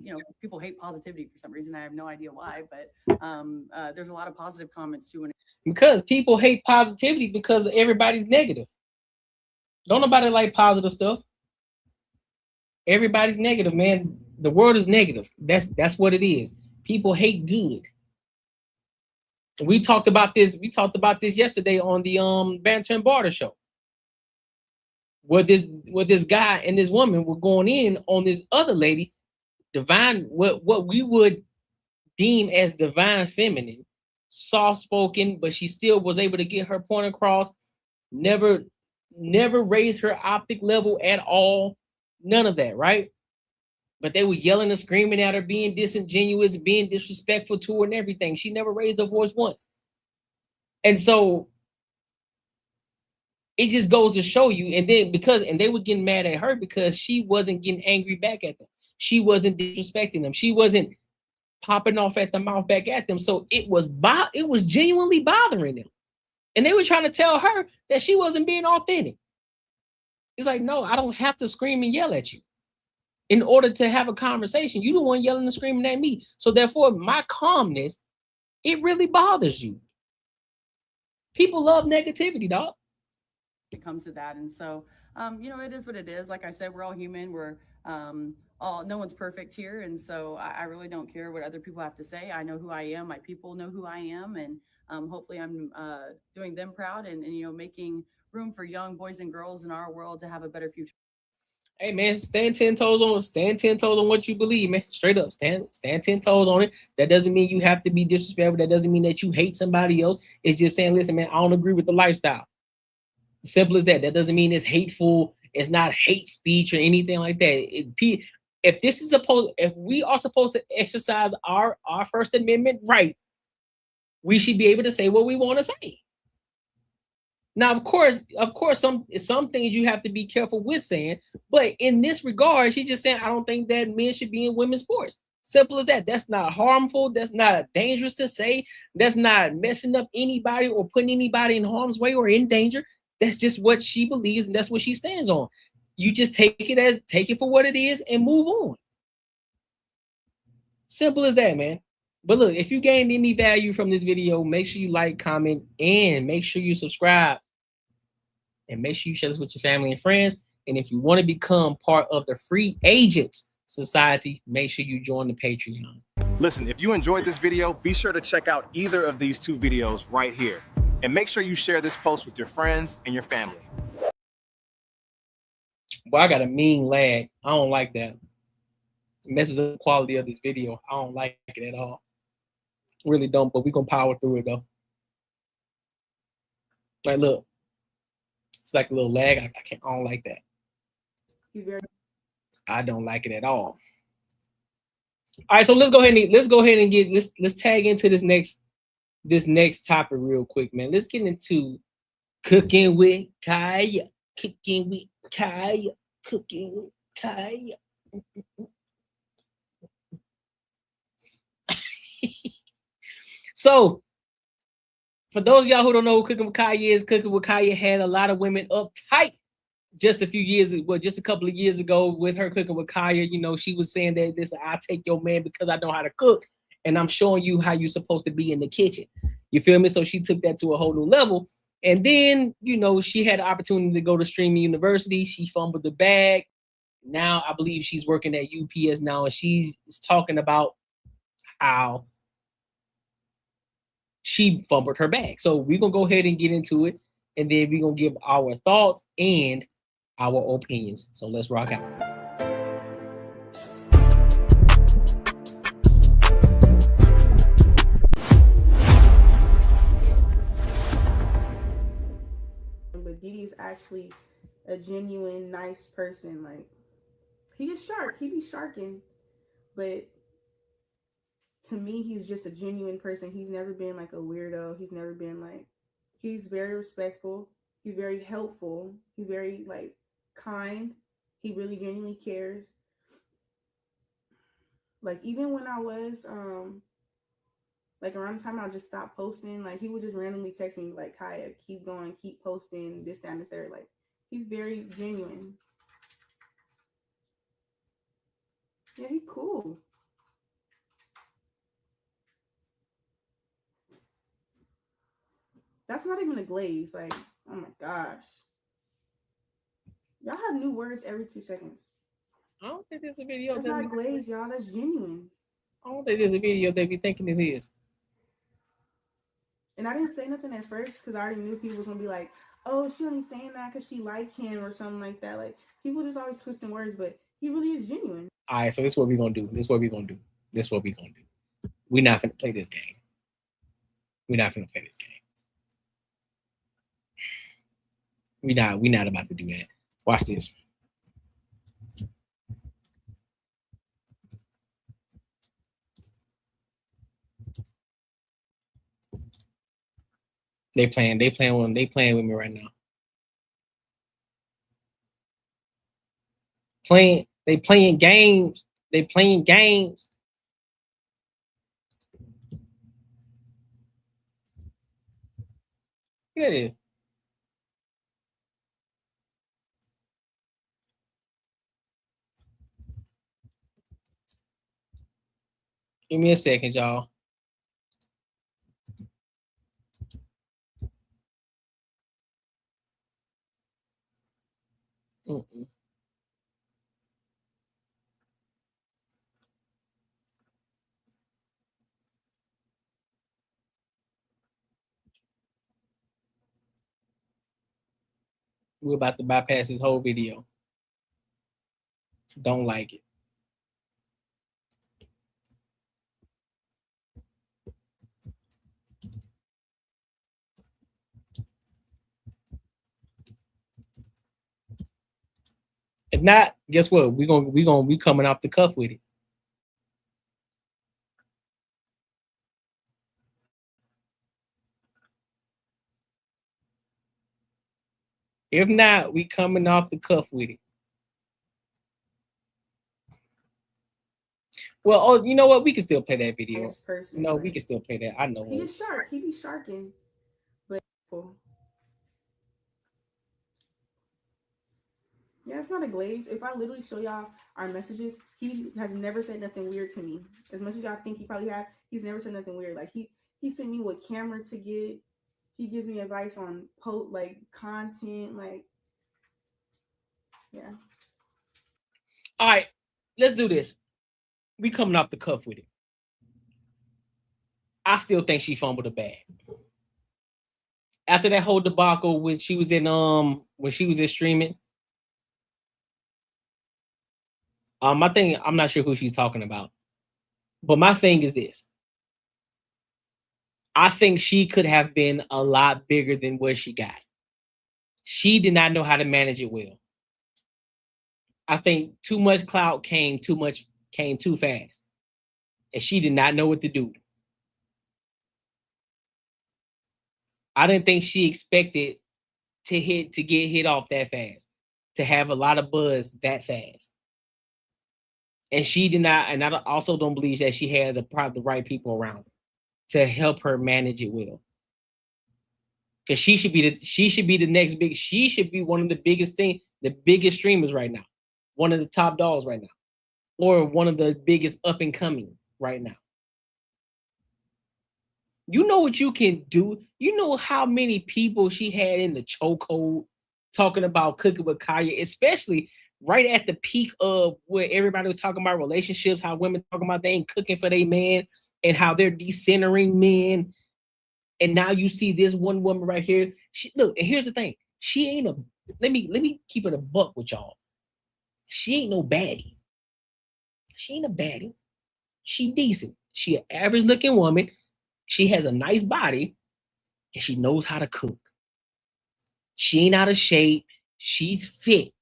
Speaker 7: you know, people hate positivity for some reason. I have no idea why, but there's a lot of positive comments too.
Speaker 1: Because people hate positivity because everybody's negative. Don't nobody like positive stuff. Everybody's negative, man. The world is negative. That's what it is. People hate good. We talked about this. We talked about this yesterday on the Banter and Barter show. Where this guy and this woman were going in on this other lady, divine, what we would deem as divine feminine, soft-spoken, but she still was able to get her point across, never raised her optic level at all, none of that, right? But they were yelling and screaming at her, being disingenuous, being disrespectful to her and everything. She never raised her voice once. And so it just goes to show you, and they were getting mad at her because she wasn't getting angry back at them. She wasn't disrespecting them. She wasn't popping off at the mouth back at them. So it was genuinely bothering them. And they were trying to tell her that she wasn't being authentic. It's like, no, I don't have to scream and yell at you. In order to have a conversation, you're the one yelling and screaming at me. So therefore, my calmness, it really bothers you. People love negativity, dog.
Speaker 7: It comes to that. And so, you know, it is what it is. Like I said, we're all human. We're no one's perfect here. And so I really don't care what other people have to say. I know who I am. My people know who I am. And hopefully I'm doing them proud and, you know, making room for young boys and girls in our world to have a better future.
Speaker 1: Hey man, stand 10 toes on what you believe, man. Straight up, stand 10 toes on it. That doesn't mean you have to be disrespectful. That doesn't mean that you hate somebody else. It's just saying, listen, man, I don't agree with the lifestyle. Simple as that. That doesn't mean it's hateful. It's not hate speech or anything like that. If we are supposed to exercise our First Amendment right, we should be able to say what we want to say. Now, of course, some things you have to be careful with saying, but in this regard, she's just saying, I don't think that men should be in women's sports. Simple as that. That's not harmful. That's not dangerous to say. That's not messing up anybody or putting anybody in harm's way or in danger. That's just what she believes, and that's what she stands on. You just take it for what it is and move on. Simple as that, man. But look, if you gained any value from this video, make sure you like, comment, and make sure you subscribe. And make sure you share this with your family and friends. And if you want to become part of the Free Agents Society, make sure you join the Patreon.
Speaker 9: Listen, if you enjoyed this video, be sure to check out either of these two videos right here. And make sure you share this post with your friends and your family.
Speaker 1: Boy, I got a mean lag. I don't like that. It messes up the quality of this video. I don't like it at all. Really don't, but we're going to power through it, though. Like, look. It's like a little lag. I don't like that. I don't like it at all. All right, so let's go ahead and get let's tag into this next topic real quick, man. Let's get into cooking with Kaya. Cooking with Kaya. Cooking with Kaya. So, for those of y'all who don't know who Cooking with Kaya is, Cooking with Kaya had a lot of women uptight just a couple of years ago with her Cooking with Kaya. You know, she was saying that this, I'll take your man because I know how to cook, and I'm showing you how you're supposed to be in the kitchen. You feel me? So she took that to a whole new level. And then, you know, she had the opportunity to go to Streaming University. She fumbled the bag. Now I believe she's working at UPS now, and she's talking about how she fumbled her bag. So we're going to go ahead and get into it, and then we're going to give our thoughts and our opinions. So let's rock out.
Speaker 10: But Diddy is actually a genuine, nice person. Like, he is shark. He be sharking. But to me, he's just a genuine person. He's never been like a weirdo. He's never been like, he's very respectful. He's very helpful. He's very like kind. He really genuinely cares. Like, even when I was like around the time I just stopped posting, like he would just randomly text me like, Kaya, keep going, keep posting, this, that, and the third. Like, he's very genuine. Yeah, he cool. That's not even a glaze. Like, oh my gosh. Y'all have new words every 2 seconds.
Speaker 1: I don't think there's a video.
Speaker 10: That's not glaze, y'all. That's genuine.
Speaker 1: I don't think there's a video they be thinking it is.
Speaker 10: And I didn't say nothing at first because I already knew people was going to be like, oh, she only saying that because she like him or something like that. Like, people just always twisting words, but he really is genuine.
Speaker 1: All right, so this is what we're going to do. This is what we're going to do. We're not going to play this game. We're not going to play this game. We're not about to do that. Watch this. They playing with me right now. They playing games. They playing games. Look at it. Give me a second, y'all. We're about to bypass this whole video. Don't like it. If not, guess what? We coming off the cuff with it. If not, we coming off the cuff with it. Well, oh, you know what? We can still play that video.
Speaker 10: Nice person,
Speaker 1: No, we can still play that. I know.
Speaker 10: He is shark. He be sharking. But yeah, it's not a glaze. If I literally show y'all our messages, he has never said nothing weird to me. As much as y'all think he probably have, he's never said nothing weird. Like he sent me what camera to get. He gives me advice on like content, like yeah.
Speaker 1: All right, let's do this. We coming off the cuff with it. I still think she fumbled the bag. After that whole debacle when she was in streaming. My thing, I'm not sure who she's talking about. But my thing is this. I think she could have been a lot bigger than what she got. She did not know how to manage it well. I think too much clout came too fast. And she did not know what to do. I didn't think she expected to get hit off that fast, to have a lot of buzz that fast. And she did not, and I also don't believe that she had the right people around her to help her manage it well. Because she should be the next big, she should be one of the biggest streamers right now. One of the top dogs right now. Or one of the biggest up and coming right now. You know what you can do? You know how many people she had in the chokehold talking about cooking with Kaya, especially right at the peak of where everybody was talking about relationships, how women talking about they ain't cooking for their man and how they're decentering men. And now you see this one woman right here. Look, and here's the thing. She ain't let me keep it a buck with y'all. She ain't no baddie. She ain't a baddie. She decent. She an average looking woman. She has a nice body and she knows how to cook. She ain't out of shape. She's fit.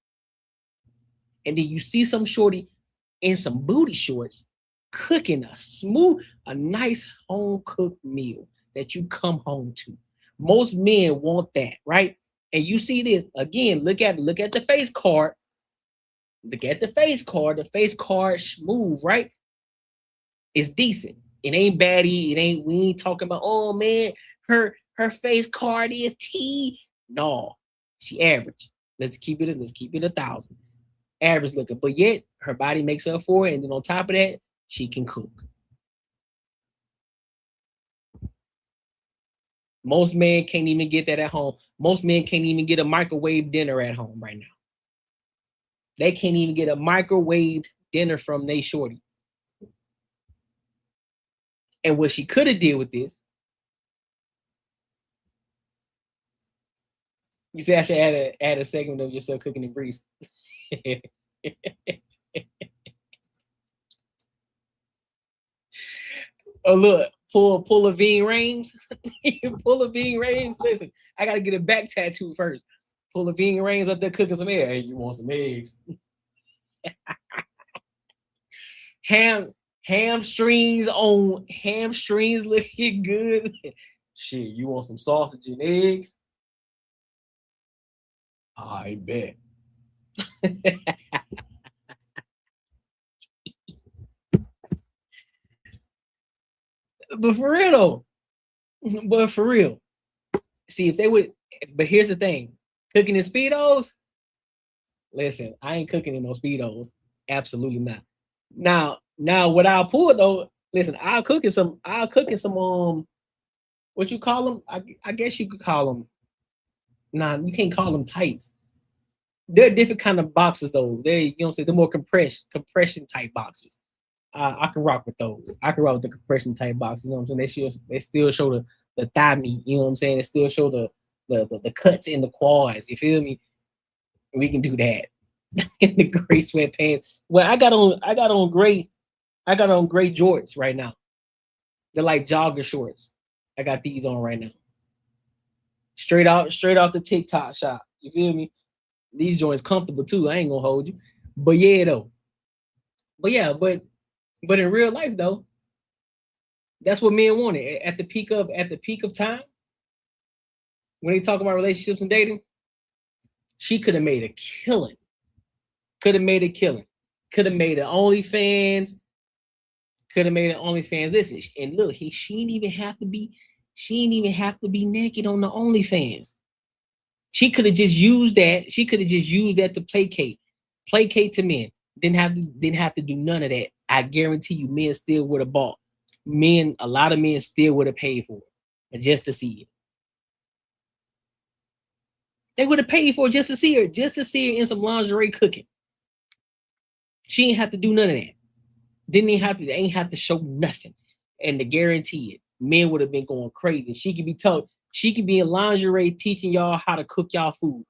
Speaker 1: And then you see some shorty in some booty shorts cooking a nice home cooked meal that you come home to. Most men want that, right? And you see this again. Look at the face card. Look at the face card. The face card smooth, right? It's decent. It ain't baddie. We ain't talking about, oh man, her face card is T. No, she average. Let's keep it 1,000. Average looking, but yet her body makes up for it. And then on top of that, she can cook. Most men can't even get that at home. Most men can't even get a microwave dinner at home right now. They can't even get a microwave dinner from they shorty. And what she could have did with this, you say I should add a segment of yourself cooking in grease. Oh look, pull a Ving Rames. Pull a Ving Rames. Listen, I gotta get a back tattoo first. Pull a Ving Rames up there cooking some eggs. Hey, you want some eggs? Hamstrings looking good. Shit, you want some sausage and eggs? I bet. But for real. See, if they would, but here's the thing. Cooking in Speedos? Listen, I ain't cooking in no Speedos. Absolutely not. Now what I'll pull though, listen, I'll cook in some what you call them? I guess you could call them. Nah, you can't call them tights. They're different kind of boxes though. They're more compression type boxers. I can rock with those. I can rock with the compression type boxes. You know what I'm saying? They still show the thigh meat. You know what I'm saying? They still show the cuts in the quads. You feel me? We can do that. In the gray sweatpants. Well, I got on gray jorts right now. They're like jogger shorts. I got these on right now. Straight off the TikTok shop. You feel me? These joints comfortable too. I ain't gonna hold you. But yeah, though. But in real life though, that's what men wanted. At the peak of time, when they talk about relationships and dating, she could have made a killing. Could have made an OnlyFans. Listen, and look, she didn't even have to be naked on the OnlyFans. She could have just used that. She could have just used that to placate to men. Didn't have to do none of that. I guarantee you, men still would have bought. A lot of men still would have paid for it just to see it. They would have paid for it just to see her in some lingerie cooking. She ain't have to do none of that. They ain't have to show nothing. And to guarantee it, men would have been going crazy. She could be in lingerie teaching y'all how to cook y'all food.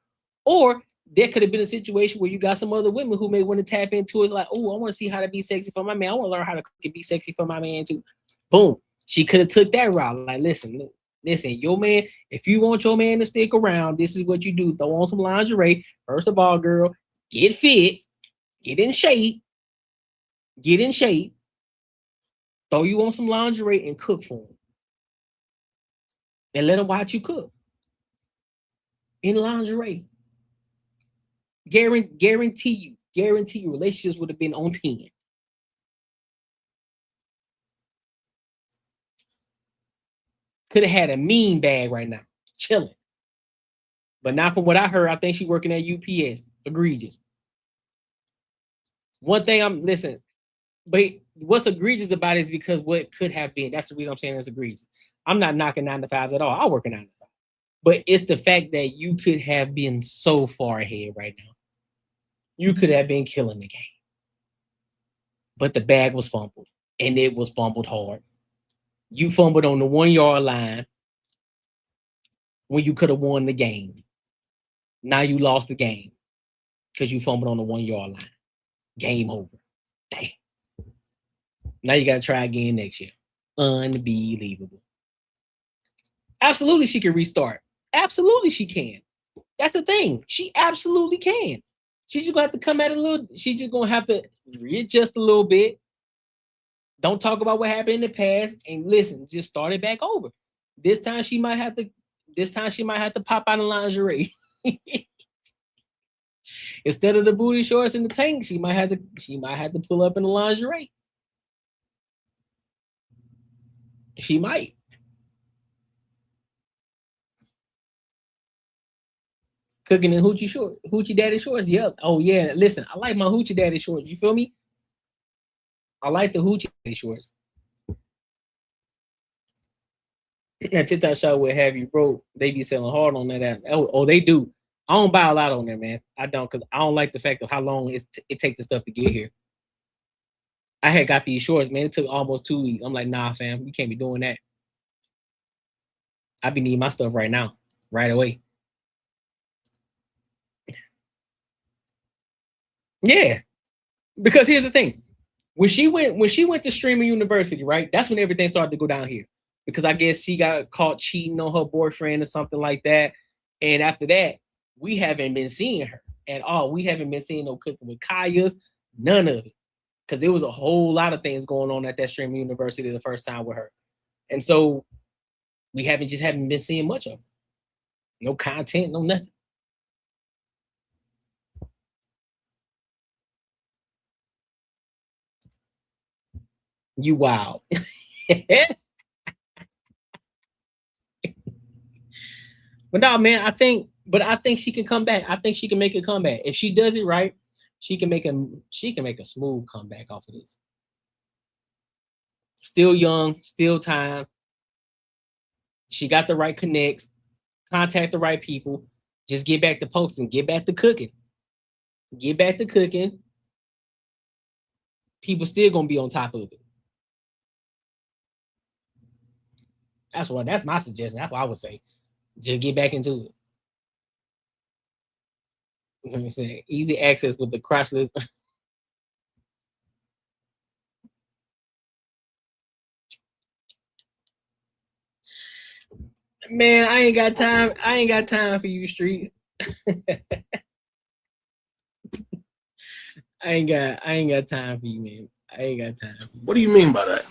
Speaker 1: Or there could have been a situation where you got some other women who may want to tap into it, like, oh, I want to see how to be sexy for my man. I want to learn how to cook and be sexy for my man too. Boom. She could have took that route. Like, listen, your man, if you want your man to stick around, this is what you do. Throw on some lingerie. First of all, girl, get fit, get in shape. Throw you on some lingerie and cook for him. And let him watch you cook. In lingerie. Guarantee you, relationships would have been on 10. Could have had a mean bag right now, chilling. But not from what I heard. I think she's working at UPS. Egregious. One thing but what's egregious about it is because what could have been. That's the reason I'm saying it's egregious. I'm not knocking 9-to-5s at all. I work a 9-to-5. But it's the fact that you could have been so far ahead right now. You could have been killing the game. But the bag was fumbled. And it was fumbled hard. You fumbled on the 1-yard line when you could have won the game. Now you lost the game because you fumbled on the 1-yard line. Game over. Damn. Now you got to try again next year. Unbelievable. Absolutely, she can restart. Absolutely, she can. That's the thing. She absolutely can. She's just going to have to come at it a little. She's just going to have to readjust a little bit. Don't talk about what happened in the past and listen, just start it back over. This time she might have to pop out in lingerie. Instead of the booty shorts and the tank, she might have to pull up in the lingerie. She might. Cooking in hoochie daddy shorts. Yep. Oh yeah. Listen, I like my hoochie daddy shorts. You feel me? I like the hoochie daddy shorts. That TikTok shop will have you broke. They be selling hard on that app. Oh, they do. I don't buy a lot on there, man. I don't, because I don't like the fact of how long it takes the stuff to get here. I had got these shorts, man. It took almost 2 weeks. I'm like, nah, fam, you can't be doing that. I be needing my stuff right now, right away. Yeah, because here's the thing. When she went to streaming university, right? That's when everything started to go down here. Because I guess she got caught cheating on her boyfriend or something like that. And after that, we haven't been seeing her at all. We haven't been seeing no cooking with Kaya's, none of it. Because there was a whole lot of things going on at that streaming university the first time with her. And so we haven't been seeing much of her. No content, no nothing. You wild. But no, man, I think she can come back. I think she can make a comeback. If she does it right, she can make a smooth comeback off of this. Still young, still time. She got the right connects, contact the right people. Just get back to posting, get back to cooking. Get back to cooking. People still gonna be on top of it. That's my suggestion. That's what I would say. Just get back into it. Let me say, easy access with the crotchless. Man, I ain't got time. I ain't got time for you, streets. I ain't got time for you, man. I ain't got time for you.
Speaker 11: What do you mean by that?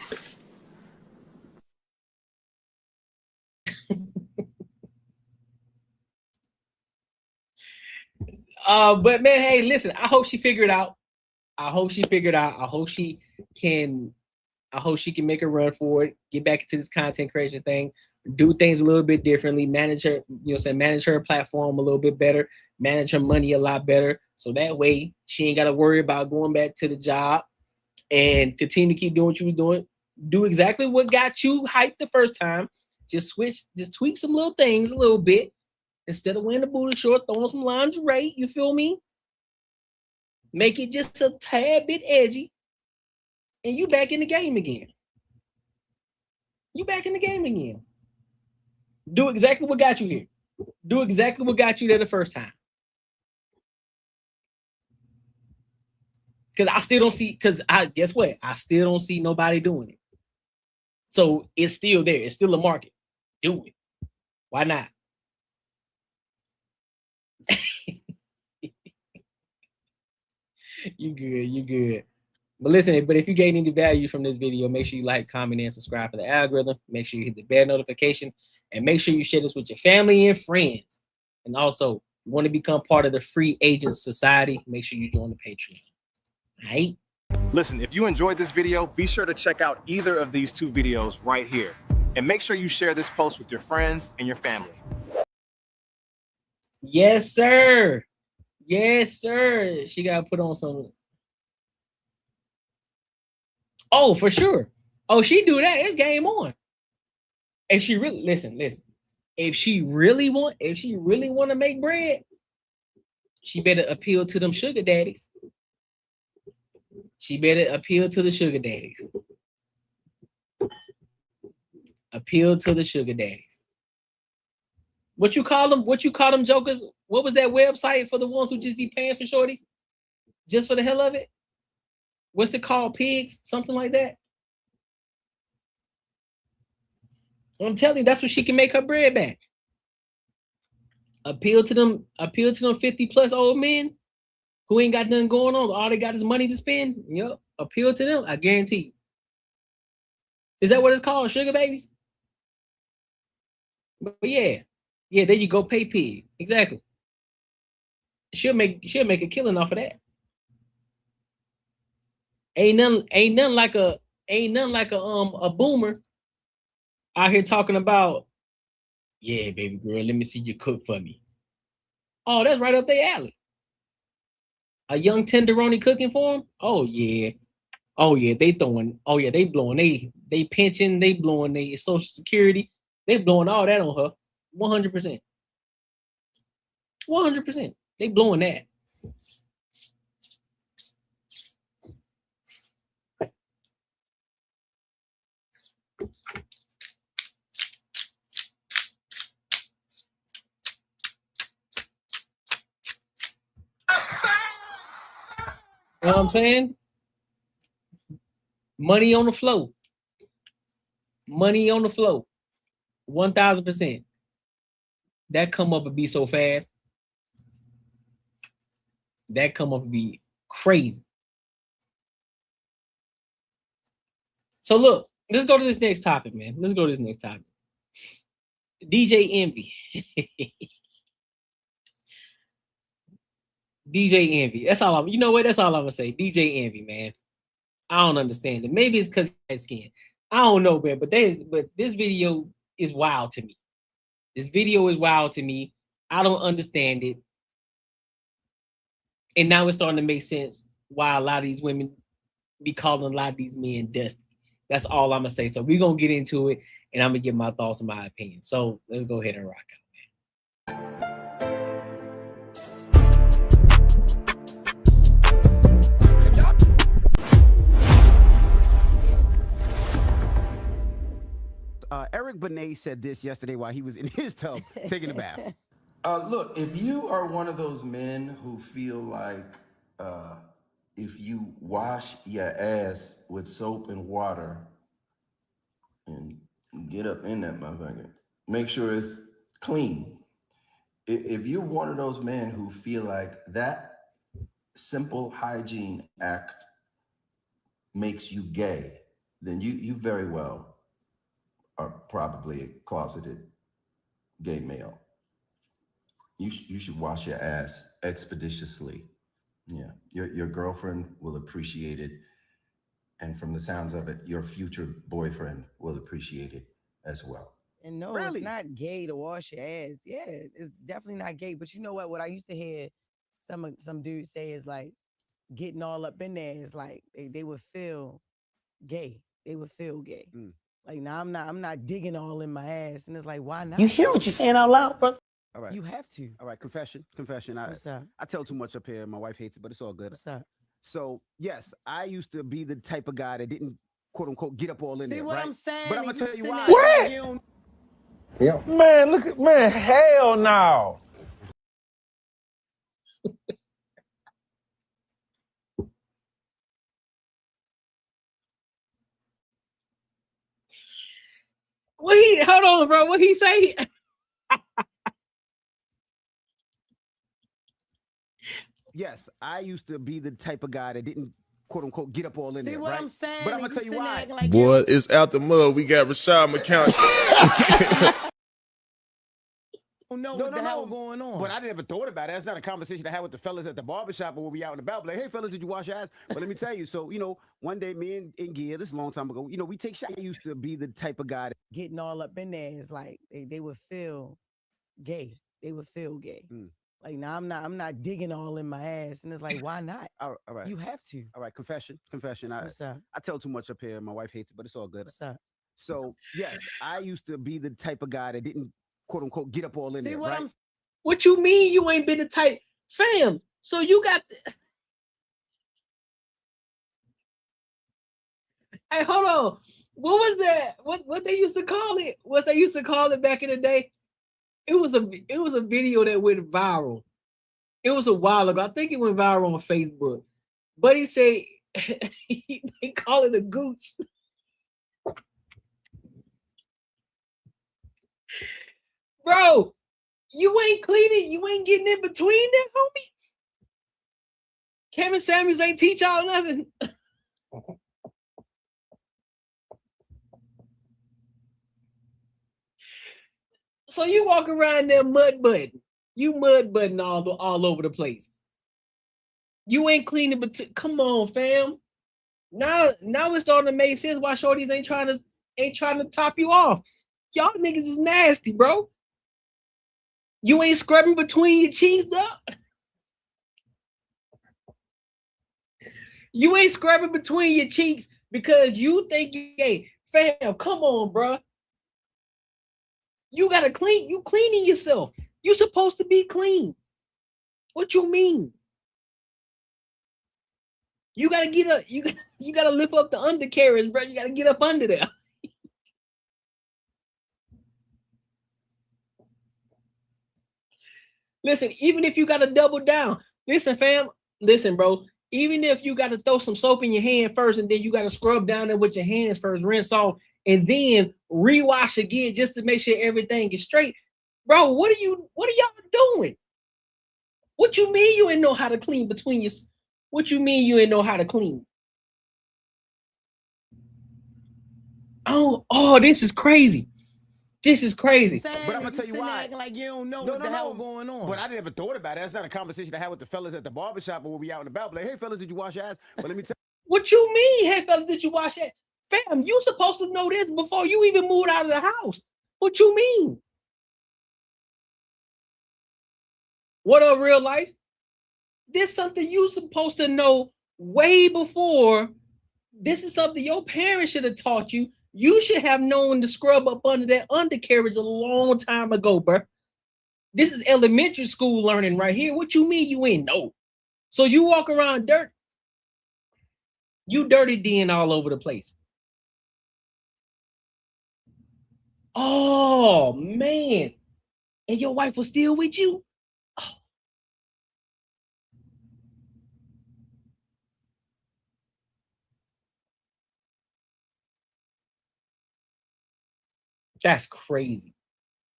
Speaker 1: But man, hey, listen, I hope she figured out. I hope she can make a run for it, get back into this content creation thing, do things a little bit differently, manage her platform a little bit better, manage her money a lot better. So that way she ain't got to worry about going back to the job and continue to keep doing what you were doing. Do exactly what got you hyped the first time. Just tweak some little things a little bit. Instead of wearing the booty short, throw on some lingerie, you feel me? Make it just a tad bit edgy, and you back in the game again. You back in the game again. Do exactly what got you here. Do exactly what got you there the first time. Because I still don't see, guess what? I still don't see nobody doing it. So it's still there. It's still a market. Do it. Why not? You good, you good. But listen, but if you gain any value from this video, make sure you like, comment, and subscribe for the algorithm. Make sure you hit the bell notification, and make sure you share this with your family and friends. And also, you want to become part of the Free Agent Society, make sure you join the Patreon. All right?
Speaker 9: Listen, if you enjoyed this video, be sure to check out either of these two videos right here. And make sure you share this post with your friends and your family.
Speaker 1: Yes, sir. Yes, sir. She got to put on some. Oh, for sure. Oh, she do that. It's game on. If she really listen. If she really want to make bread, she better appeal to them sugar daddies. She better appeal to the sugar daddies. Appeal to the sugar daddies. What you call them? What you call them, jokers? What was that website for the ones who just be paying for shorties? Just for the hell of it? What's it called? Pigs? Something like that? I'm telling you, that's what she can make her bread back. Appeal to them 50 plus old men who ain't got nothing going on. All they got is money to spend. Yep. Appeal to them, I guarantee. Is that what it's called? Sugar babies? But yeah. Yeah, there you go, pay pig. Exactly. She'll make a killing off of that. Ain't nothing like a boomer out here talking about, yeah, baby girl, let me see you cook for me. Oh, that's right up their alley. A young tenderoni cooking for them? Oh yeah. Oh yeah, they blowing they pension, they blowing their social security, they blowing all that on her. 100%. 100%. They blowing that. You know what I'm saying? Money on the flow. Money on the flow. 1000%. That come up and be so fast. That come up and be crazy. So look, let's go to this next topic, man. Let's go to this next topic. DJ Envy. DJ Envy. That's all you know what? That's all I'm gonna say. DJ Envy, man. I don't understand it. Maybe it's because of skin. I don't know, man. But this video is wild to me. This video is wild to me. I don't understand it. And now it's starting to make sense why a lot of these women be calling a lot of these men dusty. That's all I'm gonna say. So we're gonna get into it, and I'm gonna give my thoughts and my opinion. So let's go ahead and rock out, man.
Speaker 11: Eric Benet said this yesterday while he was in his tub taking a bath.
Speaker 13: Look, if you are one of those men who feel like if you wash your ass with soap and water and get up in that motherfucker, make sure it's clean. If you're one of those men who feel like that simple hygiene act makes you gay, then you very well are probably a closeted gay male. You should wash your ass expeditiously. Yeah, your girlfriend will appreciate it, and from the sounds of it, your future boyfriend will appreciate it as well.
Speaker 14: And no,
Speaker 11: Really?
Speaker 14: It's not gay to wash your ass. Yeah, it's definitely not gay. But you know what? What I used to hear some dudes say is like getting all up in there is like they would feel gay. They would feel gay. Like now I'm not digging all in my ass. And it's like, why not?
Speaker 24: You hear what you're saying out loud, bro?
Speaker 11: All right.
Speaker 14: You have to.
Speaker 11: All right, confession.
Speaker 14: What's up?
Speaker 11: I tell too much up here. My wife hates it, but it's all good.
Speaker 14: What's up?
Speaker 11: So yes, I used to be the type of guy that didn't quote unquote get up all in
Speaker 14: See
Speaker 11: there.
Speaker 14: what
Speaker 11: right?
Speaker 14: I'm saying?
Speaker 11: But I'm
Speaker 14: And
Speaker 11: gonna tell you
Speaker 14: sitting
Speaker 11: why.
Speaker 14: there
Speaker 11: What?
Speaker 14: like you don't-
Speaker 4: Yeah. Man, look at man. Hell no.
Speaker 1: Hold on, bro. What he say?
Speaker 11: Yes, I used to be the type of guy that didn't quote unquote get up all in
Speaker 14: See
Speaker 11: there.
Speaker 14: what
Speaker 11: right?
Speaker 14: I'm saying?
Speaker 11: But I'm
Speaker 14: And
Speaker 11: gonna tell you
Speaker 14: sitting there
Speaker 11: why.
Speaker 14: acting like
Speaker 12: Boy, it's out the mud. We got Rashad McCown.
Speaker 14: don't know what the hell going on.
Speaker 11: But I never thought about it. That's not a conversation I had with the fellas at the barbershop or when we out and about. Like, hey, fellas, did you wash your ass? But let me tell you. So, one day me and Gia, this is a long time ago, we take shots. I used to be the type of guy that
Speaker 14: getting all up in there is like they would feel gay. They would feel gay. Like, now I'm not digging all in my ass. And it's like, why not?
Speaker 11: All right.
Speaker 14: You have to.
Speaker 11: All right, confession.
Speaker 14: What's up?
Speaker 11: I tell too much up here. My wife hates it, but it's all good.
Speaker 14: What's up?
Speaker 11: So, yes, I used to be the type of guy that didn't, quote unquote, get up all in
Speaker 14: See
Speaker 11: there,
Speaker 14: what
Speaker 11: right?
Speaker 14: I'm
Speaker 1: What you mean you ain't been the type? Fam, so you got... Hey, hold on. What was that? What they used to call it? What they used to call it back in the day? It was a video that went viral. It was a while ago. I think it went viral on Facebook. But he said they call it a gooch. Bro, you ain't cleaning, you ain't getting in between that, homie. Kevin Samuels ain't teach y'all nothing. So you walk around there mud button. You mud button all over the place. You ain't cleaning, but come on, fam. Now it's starting to make sense why shorties ain't trying to top you off. Y'all niggas is nasty, bro. You ain't scrubbing between your cheeks, though. You ain't scrubbing between your cheeks because you think you gay. Fam, come on, bro. You gotta clean. You cleaning yourself. You supposed to be clean. What you mean? You gotta get up. You gotta lift up the undercarriage, bro. You gotta get up under there. Listen, even if you gotta double down, listen, fam. Listen, bro. Even if you gotta throw some soap in your hand first, and then you gotta scrub down there with your hands first, rinse off, and then rewash again just to make sure everything is straight. Bro, what are y'all doing? What you mean you ain't know how to clean between your... What you mean you ain't know how to clean? Oh, this is crazy. This is crazy.
Speaker 11: But I'm gonna tell you why.
Speaker 14: Acting like you don't know what the hell going on.
Speaker 11: But I never thought about it. That's not a conversation I had with the fellas at the barbershop or when we out and about. Like, hey, fellas, did you wash your ass? But let me tell
Speaker 1: What you mean, hey, fellas, did you wash that? Fam, you supposed to know this before you even moved out of the house. What you mean? What up, real life? This is something you supposed to know way before. This is something your parents should have taught you. You should have known to scrub up under that undercarriage a long time ago, bro. This is elementary school learning right here. What you mean you ain't know? So you walk around dirt. You dirty Den all over the place. Oh, man. And your wife was still with you? Oh. That's crazy.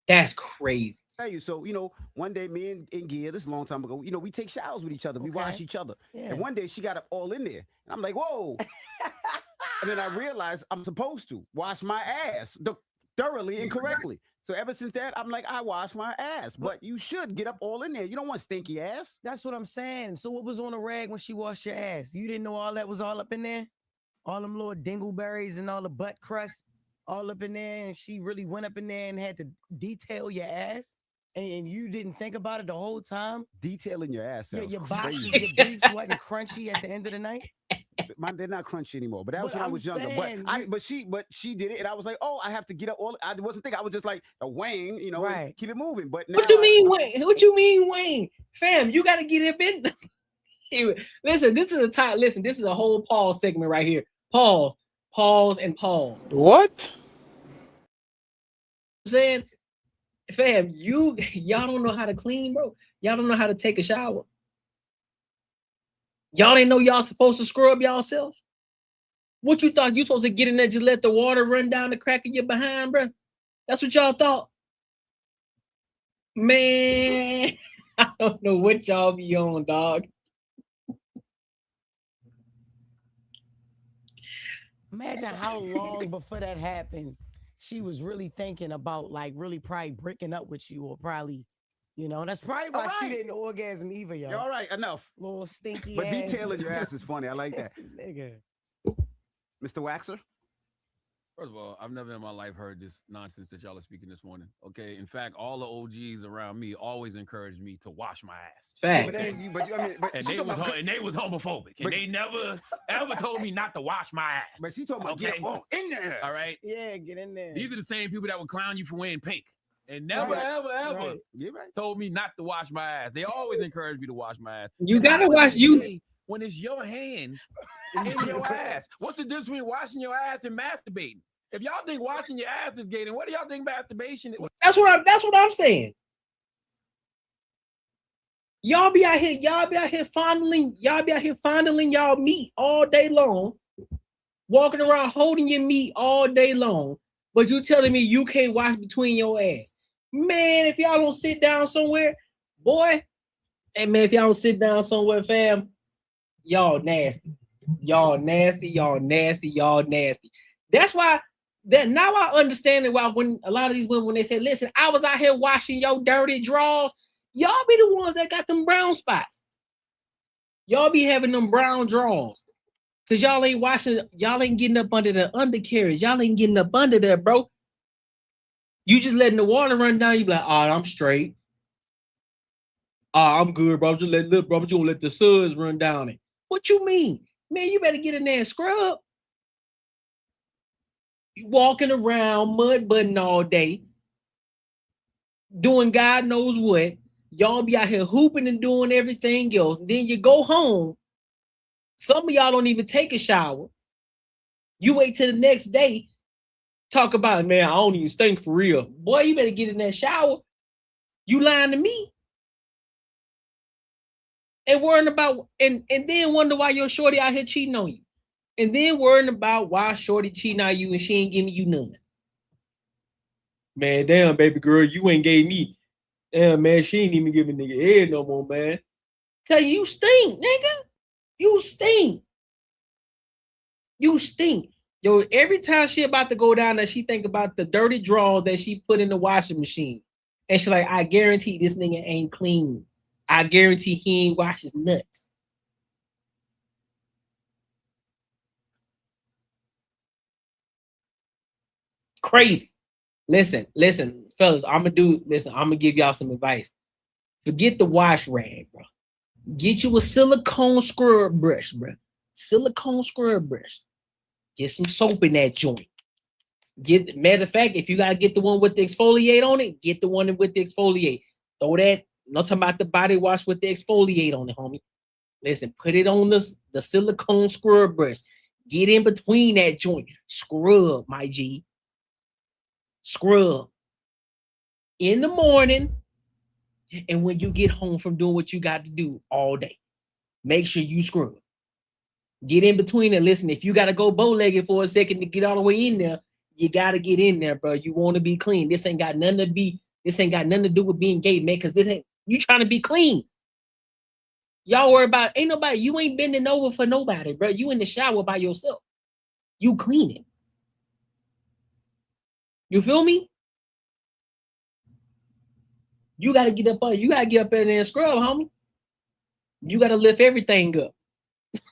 Speaker 1: That's crazy.
Speaker 11: tell you. So, one day me and Gia, this is a long time ago, we take showers with each other. We wash each other.
Speaker 14: Yeah.
Speaker 11: And one day she got it all in there. And I'm like, whoa. And then I realized I'm supposed to wash my ass thoroughly and correctly. So ever since that, I'm like, I wash my ass. But you should get up all in there. You don't want stinky ass.
Speaker 14: That's what I'm saying. So what was on the rag when she washed your ass? You didn't know all that was all up in there? All them little dingleberries and all the butt crust all up in there, and she really went up in there and had to detail your ass, and you didn't think about it the whole time?
Speaker 11: Detailing your ass.
Speaker 14: Yeah, your
Speaker 11: crazy.
Speaker 14: boxes, your briefs wasn't crunchy at the end of the night?
Speaker 11: They're not crunchy anymore. But that was
Speaker 14: But
Speaker 11: when I
Speaker 14: I'm
Speaker 11: was younger.
Speaker 14: saying
Speaker 11: But she did it, and I was like, oh, I have to get up. I wasn't thinking. I was just like a Wayne, and
Speaker 14: Right.
Speaker 11: keep it moving. But now,
Speaker 1: What you mean, Wayne? What you mean, Wayne? Fam, you got to get up in. Listen, this is a time. Listen, this is a whole pause segment right here. Pause, pause, and pause.
Speaker 4: What?
Speaker 1: I'm saying, fam, y'all don't know how to clean, bro. Y'all don't know how to take a shower. Y'all didn't know y'all supposed to scrub y'allself. What you thought you supposed to get in there, just let the water run down the crack of your behind, bro? That's what y'all thought. Man, I don't know what y'all be on, dog.
Speaker 14: Imagine how long before that happened, she was really thinking about like really probably breaking up with you, or probably, that's probably why she didn't orgasm either, yo.
Speaker 11: all right, enough.
Speaker 14: Little stinky
Speaker 11: But
Speaker 14: ass.
Speaker 11: detailing your ass is funny. I like that.
Speaker 14: Nigga.
Speaker 11: Mr. Waxer?
Speaker 15: First of all, I've never in my life heard this nonsense that y'all are speaking this morning. Okay. In fact, all the OGs around me always encouraged me to wash my ass.
Speaker 1: Fact.
Speaker 15: And they was homophobic. And they never ever told me not to wash my ass.
Speaker 11: But she's talking about get up in there.
Speaker 15: All right.
Speaker 14: Yeah, get in there.
Speaker 15: These are the same people that would clown you for wearing pink. And never,
Speaker 14: Right.
Speaker 15: ever
Speaker 14: Right.
Speaker 15: told me not to wash my ass. They always encouraged me to wash my ass.
Speaker 1: You
Speaker 15: And
Speaker 1: gotta
Speaker 15: at the end
Speaker 1: wash
Speaker 15: of the
Speaker 1: you.
Speaker 15: day, when it's your hand in your ass. What's the difference between washing your ass and masturbating? If y'all think washing your ass is gay, then what do y'all think masturbation is?
Speaker 1: That's what I'm saying. Y'all be out here fondling y'all meat all day long, walking around holding your meat all day long, but you telling me you can't wash between your ass. Man, if y'all don't sit down somewhere, boy, hey man, if y'all don't sit down somewhere, fam, y'all nasty. Y'all nasty, y'all nasty, y'all nasty. That's why that now I understand it why when a lot of these women when they say, listen, I was out here washing your dirty drawers, y'all be the ones that got them brown spots. Y'all be having them brown drawers. Cause y'all ain't washing, y'all ain't getting up under the undercarriage. Y'all ain't getting up under there, bro. You just letting the water run down, you be like, I'm straight. I'm good, bro. I'm just gonna let the suds run down it. What you mean? Man, you better get in there and scrub. You walking around mud button all day, doing God knows what. Y'all be out here hooping and doing everything else. Then you go home. Some of y'all don't even take a shower. You wait till the next day. Talk about it, man. I don't even stink for real. Boy, you better get in that shower. You lying to me. And worrying about and then wonder why your shorty out here cheating on you. And then worrying about why shorty cheating on you and she ain't giving you none. Man, damn, baby girl, you ain't gave me. Damn, man, she ain't even giving nigga head no more, man. Cause you stink, nigga. You stink. You stink. Yo, every time she about to go down there, she think about the dirty drawers that she put in the washing machine. And she like, I guarantee this nigga ain't clean. I guarantee he ain't wash his nuts. Crazy. Listen, fellas, I'm gonna give y'all some advice. Forget the wash rag, bro. Get you a silicone scrub brush, bro. Silicone scrub brush. Get some soap in that joint. Matter of fact, if you gotta get the one with the exfoliate on it, get the one with the exfoliate. Throw that. Not talking about the body wash with the exfoliate on it, homie. Listen, put it on the silicone scrub brush. Get in between that joint. Scrub, my G. Scrub. In the morning, and when you get home from doing what you got to do all day, make sure you scrub. Get in between and listen. If you got to go bow-legged for a second to get all the way in there, you got to get in there, bro. You want to be clean. This ain't got nothing to do with being gay, man, because you trying to be clean. Y'all worry about, ain't nobody, you ain't bending over for nobody, bro. You in the shower by yourself. You cleaning. You feel me? You got to get up on, you got to get up in there and scrub, homie. You got to lift everything up.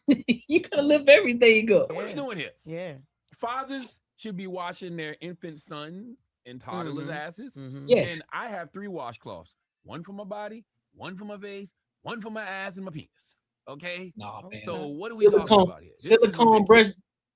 Speaker 1: You got to lift everything up.
Speaker 15: What are we doing here?
Speaker 14: Yeah.
Speaker 15: Fathers should be washing their infant son and toddlers' asses.
Speaker 1: Yes.
Speaker 15: And I have 3 washcloths. One for my body, one for my face, one for my ass and my penis. Okay.
Speaker 1: Nah, fam.
Speaker 15: So what are we talking about here? This is
Speaker 1: Silicone brush.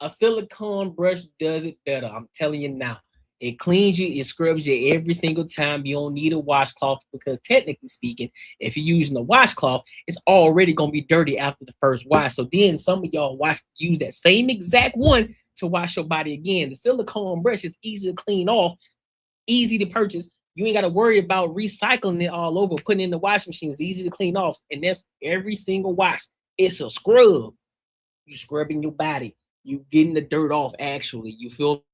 Speaker 1: A silicone brush does it better. I'm telling you now. It cleans you. It scrubs you every single time. You don't need a washcloth because technically speaking, if you're using a washcloth, it's already gonna be dirty after the first wash. So then some of y'all use that same exact one to wash your body again. The silicone brush is easy to clean off, easy to purchase. You ain't got to worry about recycling it all over, putting it in the washing machine. It's easy to clean off, and that's every single wash. It's a scrub. You scrubbing your body. You getting the dirt off. Actually, you feel.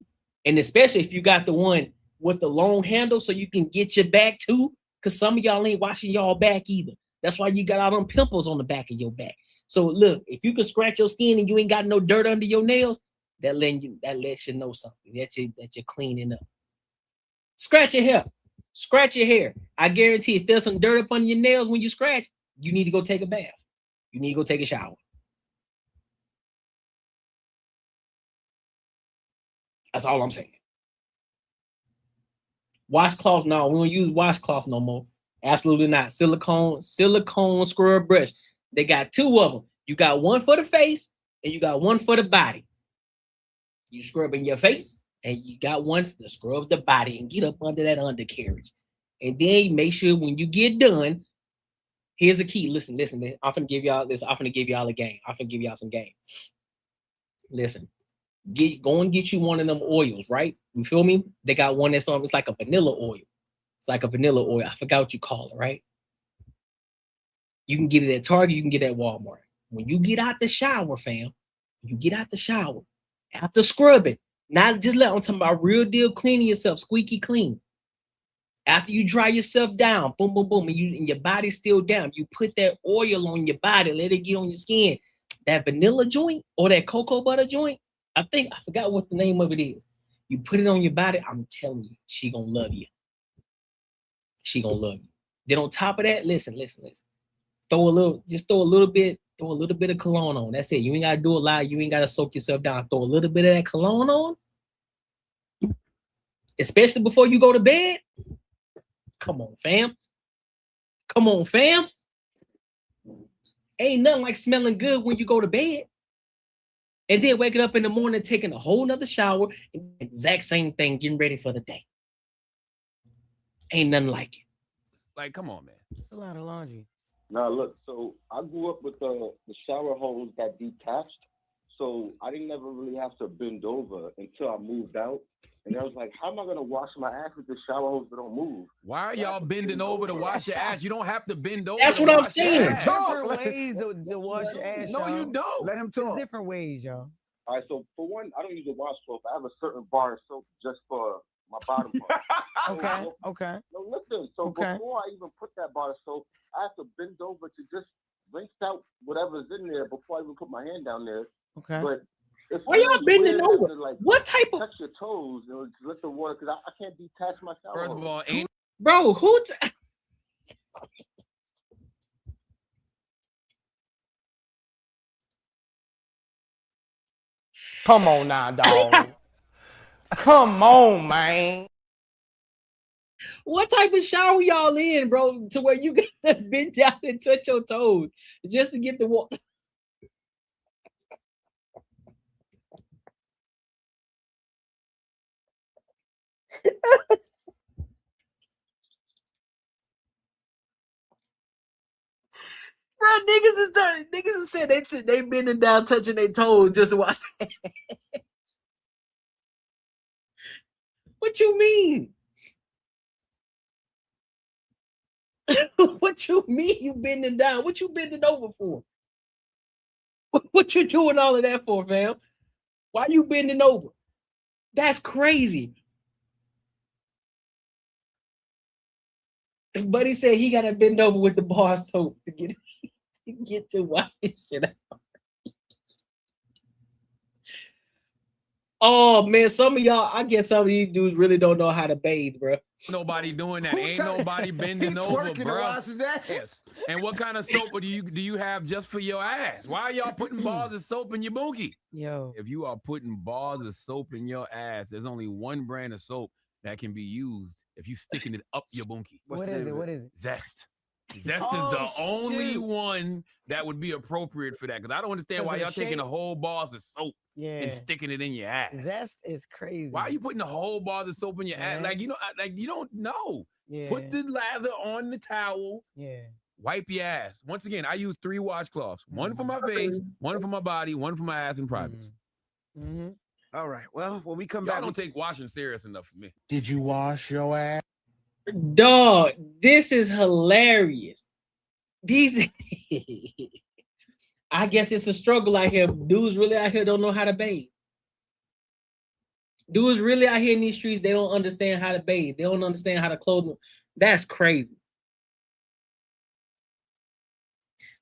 Speaker 1: And especially if you got the one with the long handle so you can get your back too, because some of y'all ain't washing y'all back either. That's why you got all them pimples on the back of your back. So look, if you can scratch your skin and you ain't got no dirt under your nails, that lets you know something, that you're cleaning up. Scratch your hair. Scratch your hair. I guarantee if there's some dirt up under your nails when you scratch, you need to go take a bath. You need to go take a shower. That's all I'm saying. Washcloth, no, we don't use washcloth no more. Absolutely not. Silicone scrub brush. They got two of them. You got one for the face and you got one for the body. You scrubbing your face and you got one to scrub the body and get up under that undercarriage. And then make sure when you get done, here's a key. Listen. I'm finna give y'all this. I'm finna give y'all a game. I'm finna give y'all some game. Listen. Go and get you one of them oils, right? You feel me? They got one that's on, it's like a vanilla oil. It's like a vanilla oil. I forgot what you call it, right? You can get it at Target, you can get it at Walmart. When you get out the shower, fam, you get out the shower, after scrubbing, not just I'm talking about real deal cleaning yourself, squeaky clean. After you dry yourself down, boom, boom, boom, and your body's still down, you put that oil on your body, let it get on your skin. That vanilla joint or that cocoa butter joint, I forgot what the name of it is. You put it on your body, I'm telling you, she gonna love you. She gonna love you. Then on top of that, listen. Throw a little bit of cologne on. That's it. You ain't gotta do a lot. You ain't gotta soak yourself down. Throw a little bit of that cologne on, especially before you go to bed. Come on, fam. Ain't nothing like smelling good when you go to bed. And then waking up in the morning, taking a whole nother shower, exact same thing, getting ready for the day. Ain't nothing like it.
Speaker 15: Like, come on, man.
Speaker 14: It's a lot of laundry.
Speaker 16: Now, look, so I grew up with the shower hose that detached, so I didn't never really have to bend over until I moved out. And I was like, how am I going to wash my ass with the shower hose that don't move?
Speaker 15: Why are y'all bending over to wash your ass? You don't have to bend over.
Speaker 1: That's what I'm saying.
Speaker 14: Different ways to wash your ass.
Speaker 15: No,
Speaker 14: y'all.
Speaker 15: you don't.
Speaker 11: Let him talk.
Speaker 14: There's different ways, y'all.
Speaker 16: All right, so for one, I don't use a washcloth. I have a certain bar of soap just for my bottom part.
Speaker 14: Okay.
Speaker 16: No, listen. So before I even put that bar of soap, I have to bend over to just rinse out whatever's in there before I even put my hand down there.
Speaker 14: Okay.
Speaker 16: But
Speaker 1: why y'all bending over?
Speaker 16: To, like,
Speaker 1: what type of?
Speaker 16: Touch your toes and let the water, because I can't detach my shower.
Speaker 15: First of all, ain't
Speaker 1: bro who?
Speaker 4: Come on now, dog. Come on, man.
Speaker 1: What type of shower y'all in, bro? To where you gotta bend down and touch your toes just to get the water. Bro, niggas said they bending down, touching their toes just to watch their ass. What you mean? What you mean you bending down? What you bending over for? What you doing all of that for, fam? Why you bending over? That's crazy. Buddy said he gotta bend over with the bar of soap to get to wash this shit out. Oh man, some of y'all, I guess some of these dudes really don't know how to bathe, bro.
Speaker 15: Nobody doing that. Ain't nobody bending over, bro.
Speaker 11: His ass.
Speaker 15: And what kind of soap do you have just for your ass? Why are y'all putting bars of soap in your bunkie?
Speaker 14: Yo.
Speaker 15: If you are putting bars of soap in your ass, there's only one brand of soap that can be used if you sticking it up your bunkie.
Speaker 14: What is it?
Speaker 15: Zest. Zest is the
Speaker 14: Oh,
Speaker 15: only
Speaker 14: shoot.
Speaker 15: one that would be appropriate for that. Because I don't understand
Speaker 14: 'Cause
Speaker 15: why
Speaker 14: of the
Speaker 15: y'all taking the
Speaker 14: shape?
Speaker 15: whole bars of soap
Speaker 14: Yeah.
Speaker 15: and sticking it in your ass.
Speaker 14: Zest is crazy.
Speaker 15: Why are you putting the whole bar of soap in your ass? Like,
Speaker 14: Man.
Speaker 15: you know, like you don't know.
Speaker 14: Yeah.
Speaker 15: Put the lather on the towel.
Speaker 14: Yeah.
Speaker 15: Wipe your ass. Once again, I use 3 washcloths. One for my face, one for my body, one for my ass in private.
Speaker 14: Mm-hmm.
Speaker 11: All right. Well, when we come
Speaker 15: Y'all
Speaker 11: back,
Speaker 15: don't take washing serious enough for me.
Speaker 12: Did you wash your ass?
Speaker 1: Dog, this is hilarious. These, I guess it's a struggle out here. Dudes really out here don't know how to bathe. Dudes really out here in these streets, they don't understand how to bathe. They don't understand how to clothe them. That's crazy.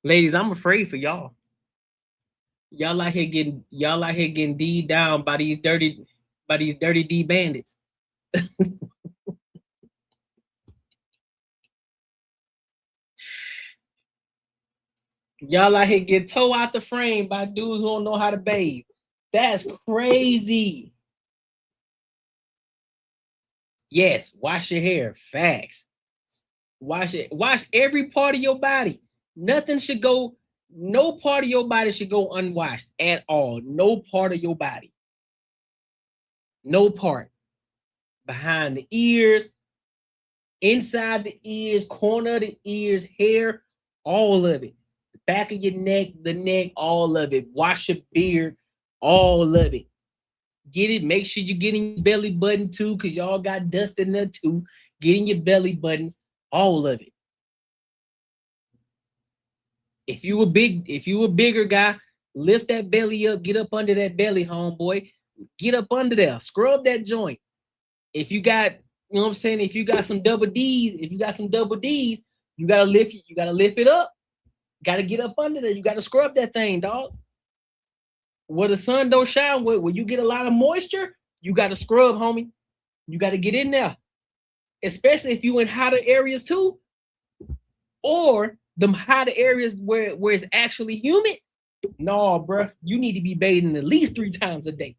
Speaker 1: Ladies, I'm afraid for y'all. Y'all out here getting D down by these dirty D bandits. Y'all out here get toe out the frame by dudes who don't know how to bathe. That's crazy. Yes, wash your hair. Facts. Wash it. Wash every part of your body. Nothing should go, no part of your body should go unwashed at all. No part of your body. No part. Behind the ears, inside the ears, corner of the ears, hair, all of it. The back of your neck, the neck, all of it. Wash your beard, all of it. Get it. Make sure you get in your belly button too, because y'all got dust in there too. Get in your belly buttons, all of it. If you a bigger guy, lift that belly up, get up under that belly, homeboy. Get up under there, scrub that joint. If you got, you know what I'm saying, if you got some double D's, you gotta lift it up. Gotta get up under there. You gotta scrub that thing, dog. Where the sun don't shine, where you get a lot of moisture, you gotta scrub, homie. You gotta get in there. Especially if you in hotter areas too, or them hotter areas where it's actually humid. No, bro, you need to be bathing at least 3 times a day.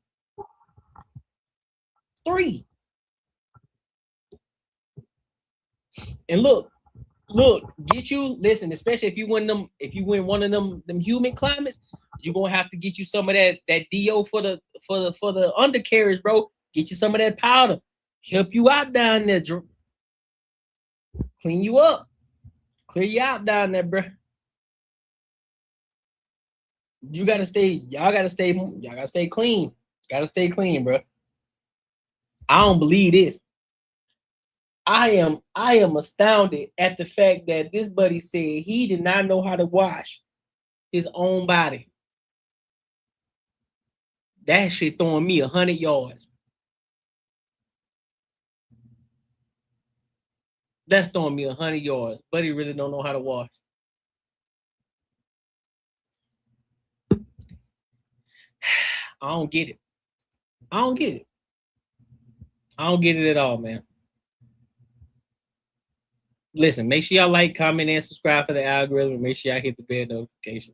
Speaker 1: 3. And look, listen, especially if you in one of them humid climates, you're gonna have to get you some of that DO for the undercarriage, bro. Get you some of that powder. Help you out down there, clean you up. Clear you out down there, bro. Y'all gotta stay clean. Gotta stay clean, bro. I don't believe this. I am astounded at the fact that this buddy said he did not know how to wash his own body. That shit throwing me 100 yards. That's throwing me 100 yards. Buddy really don't know how to wash. I don't get it. I don't get it at all, man. Listen, make sure y'all like, comment, and subscribe for the algorithm. Make sure y'all hit the bell notification.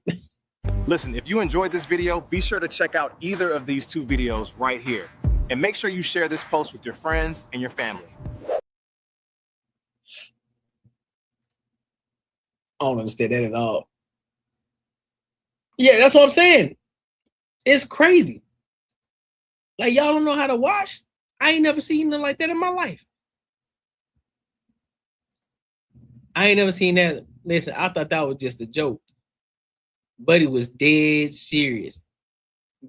Speaker 9: Listen, if you enjoyed this video, be sure to check out either of these 2 videos right here. And make sure you share this post with your friends and your family.
Speaker 1: I don't understand that at all. Yeah, that's what I'm saying. It's crazy. Like, y'all don't know how to wash? I ain't never seen nothing like that in my life. I ain't never seen that. Listen, I thought that was just a joke. Buddy was dead serious.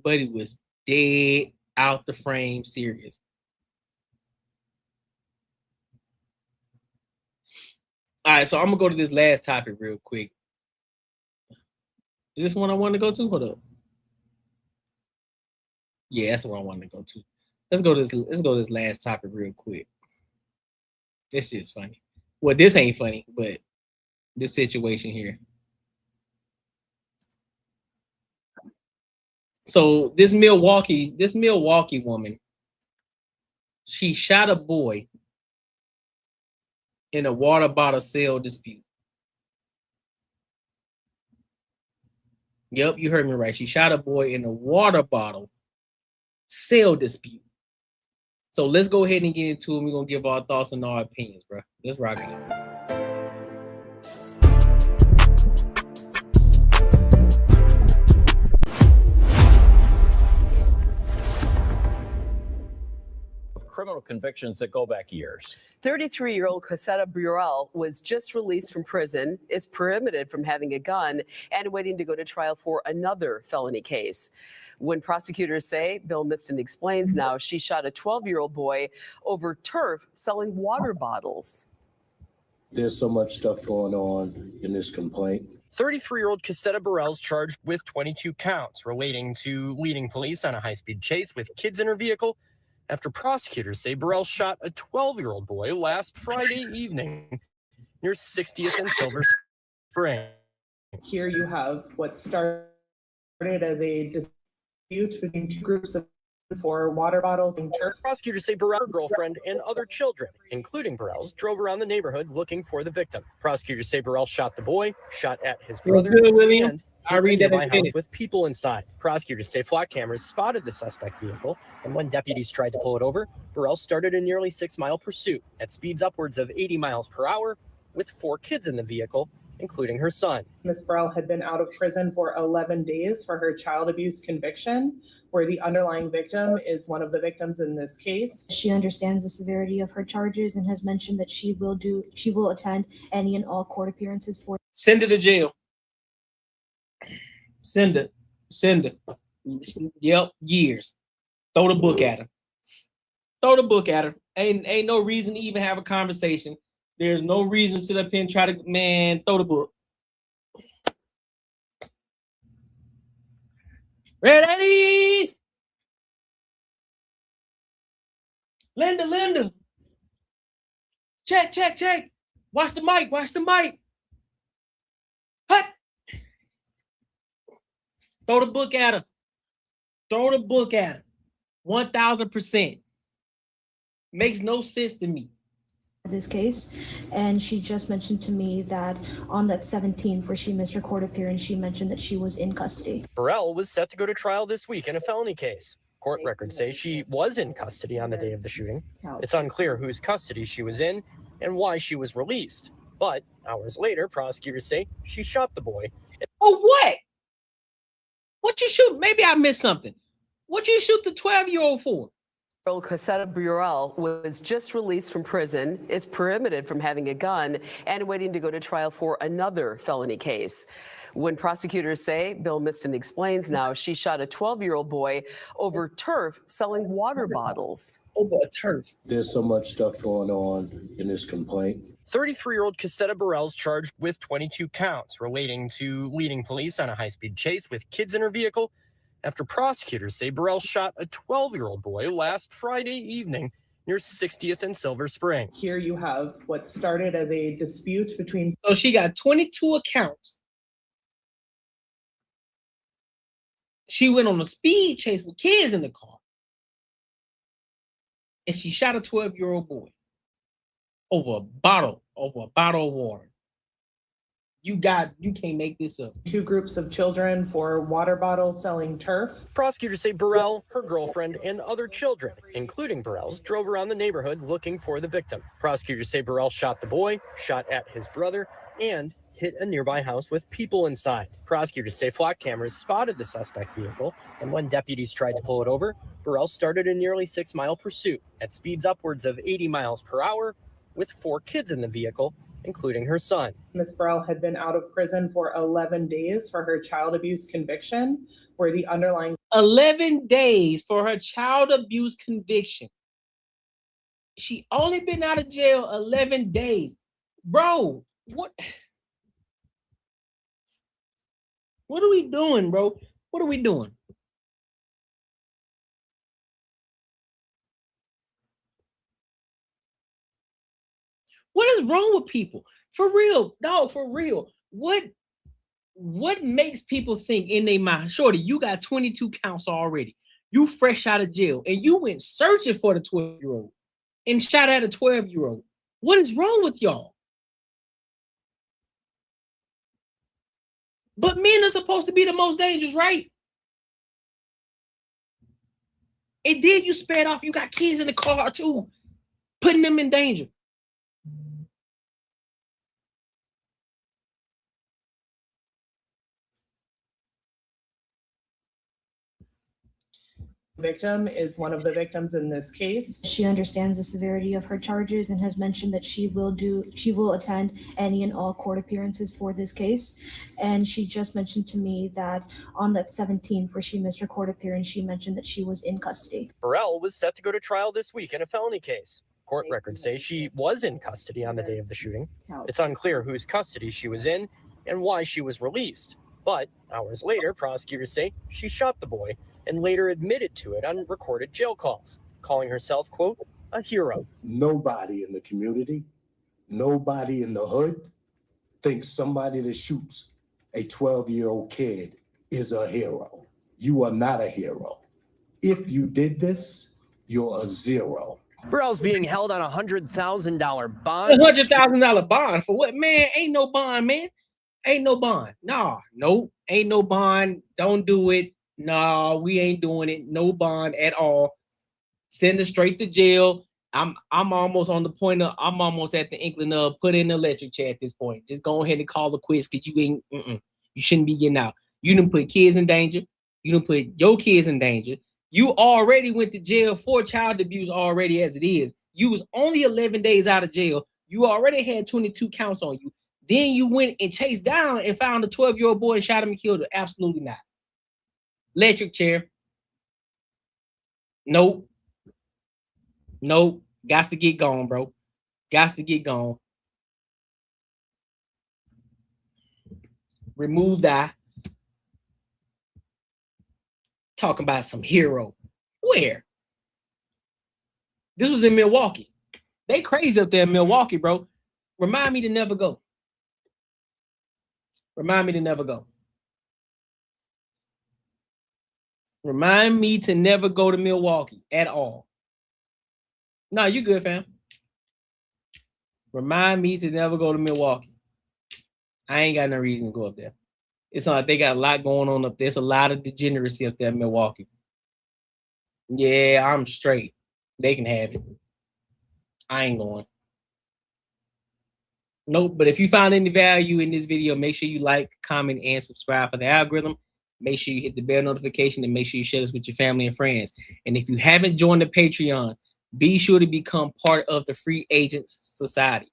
Speaker 1: Buddy was dead out the frame serious. All right, so I'm gonna go to this last topic real quick. Is this one I want to go to? Hold up. Yeah, that's what I wanted to go to. Let's go to this last topic real quick. This shit's funny. Well, this ain't funny, but this situation here. So this Milwaukee woman, she shot a boy in a water bottle sale dispute. Yep, you heard me right. She shot a boy in a water bottle sale dispute. So let's go ahead and get into it. We're gonna give our thoughts and our opinions, bro. Let's rock it.
Speaker 18: criminal convictions that go back years.
Speaker 21: 33-year-old Casetta Burrell was just released from prison, is prohibited from having a gun, and waiting to go to trial for another felony case. When prosecutors say, Bill Miston explains now, she shot a 12-year-old boy over turf selling water bottles.
Speaker 22: There's so much stuff going on in this complaint.
Speaker 24: 33-year-old Casetta Burrell's charged with 22 counts relating to leading police on a high-speed chase with kids in her vehicle after prosecutors say Burrell shot a 12-year-old boy last Friday evening near 60th and Silver Spring.
Speaker 25: Here you have what started as a dispute between two groups of for water bottles and turf.
Speaker 24: Prosecutors say Burrell's girlfriend and other children, including Burrell's, drove around the neighborhood looking for the victim. Prosecutors say Burrell shot the boy, shot at his brother,
Speaker 1: good, William.
Speaker 24: and
Speaker 1: I read that
Speaker 24: nearby
Speaker 1: in
Speaker 24: house
Speaker 1: Phoenix.
Speaker 24: with people inside. Prosecutors say flock cameras spotted the suspect vehicle, and when deputies tried to pull it over, Burrell started a nearly 6-mile pursuit at speeds upwards of 80 miles per hour with 4 kids in the vehicle, including her son.
Speaker 25: Ms. Burrell had been out of prison for 11 days for her child abuse conviction, where the underlying victim is one of the victims in this case.
Speaker 26: She understands the severity of her charges and has mentioned that she will attend any and all court appearances for.
Speaker 1: Send her to jail. Send her. Yep, years. Throw the book at her. Throw the book at her. Ain't no reason to even have a conversation. There's no reason to sit up here and try to, man, throw the book. Ready? Linda. Check. Watch the mic. Hut. Throw the book at her. 1000%. Makes no sense to me.
Speaker 26: This case, and she just mentioned to me that on that 17th where she missed her court appearance, she mentioned that she was in custody.
Speaker 24: Burrell was set to go to trial this week in a felony case. Court records say she was in custody on the day of the shooting. It's unclear whose custody she was in and why she was released. But hours later, prosecutors say she shot the boy.
Speaker 1: Oh, what? What you shoot? Maybe I missed something. What you shoot the 12-year-old for?
Speaker 21: Casetta Burrell was just released from prison, is prohibited from having a gun, and waiting to go to trial for another felony case. When prosecutors say, Bill Miston explains now, she shot a 12-year-old boy over turf selling water bottles.
Speaker 1: Over turf.
Speaker 22: There's so much stuff going on in this complaint.
Speaker 24: 33-year-old Casetta Burrell's charged with 22 counts relating to leading police on a high-speed chase with kids in her vehicle after prosecutors say Burrell shot a 12-year-old boy last Friday evening near 60th and Silver Spring.
Speaker 25: Here you have what started as a dispute between.
Speaker 1: So she got 22 accounts. She went on a speed chase with kids in the car. And she shot a 12-year-old boy over a bottle of water. You can't make this up.
Speaker 25: Two groups of children for water bottles selling turf.
Speaker 24: Prosecutors say Burrell, her girlfriend, and other children, including Burrell's, drove around the neighborhood looking for the victim. Prosecutors say Burrell shot the boy, shot at his brother, and hit a nearby house with people inside. Prosecutors say flock cameras spotted the suspect vehicle, and when deputies tried to pull it over, Burrell started a nearly 6-mile pursuit at speeds upwards of 80 miles per hour with 4 kids in the vehicle, including her son.
Speaker 25: Ms. Burrell had been out of prison for 11 days for her child abuse conviction, where the underlying
Speaker 1: 11 days for her child abuse conviction. She only been out of jail 11 days. Bro, what are we doing, bro? What are we doing? What is wrong with people? For real, dog, for real. What makes people think in their mind, shorty, you got 22 counts already. You fresh out of jail and you went searching for the 12-year-old and shot at a 12-year-old. What is wrong with y'all? But men are supposed to be the most dangerous, right? And then you sped off. You got kids in the car too, putting them in danger.
Speaker 25: victim is one of the victims in this case.
Speaker 26: She understands the severity of her charges and has mentioned that she will attend any and all court appearances for this case. And she just mentioned to me that on that 17th where she missed her court appearance, she mentioned that she was in custody.
Speaker 24: Burrell was set to go to trial this week in a felony case. Court records say she was in custody on the day of the shooting. It's unclear whose custody she was in and why she was released. But hours later, prosecutors say she shot the boy and later admitted to it on recorded jail calls, calling herself, quote, a hero.
Speaker 22: Nobody in the community, nobody in the hood thinks somebody that shoots a 12-year-old kid is a hero. You are not a hero. If you did this, you're a zero.
Speaker 24: Burrell's being held on a $100,000 bond.
Speaker 1: $100,000 bond for what, man? Ain't no bond, man. Ain't no bond. Nah, nope. Ain't no bond. Don't do it. Nah, we ain't doing it. No bond at all. Send her straight to jail. I'm almost on the point of, I'm almost at the inkling of put in the electric chair at this point. Just go ahead and call the quiz because you ain't, you shouldn't be getting out. You done put kids in danger. You done put your kids in danger. You already went to jail for child abuse already as it is. You was only 11 days out of jail. You already had 22 counts on you. Then you went and chased down and found a 12-year-old boy and shot him and killed him. Absolutely not. Electric chair. Nope. Nope. Gots to get gone, bro. Gots to get gone. Remove that. Talking about some hero. Where? This was in Milwaukee. They crazy up there in Milwaukee, bro. Remind me to never go. Remind me to never go. Remind me to never go to Milwaukee at all. No, you good, fam. Remind me to never go to Milwaukee. I ain't got no reason to go up there. It's not like they got a lot going on up there. There's a lot of degeneracy up there in Milwaukee. Yeah, I'm straight. They can have it. I ain't going. Nope, but if you found any value in this video, make sure you like, comment, and subscribe for the algorithm. Make sure you hit the bell notification and make sure you share this with your family and friends. And if you haven't joined the Patreon, be sure to become part of the Free Agents Society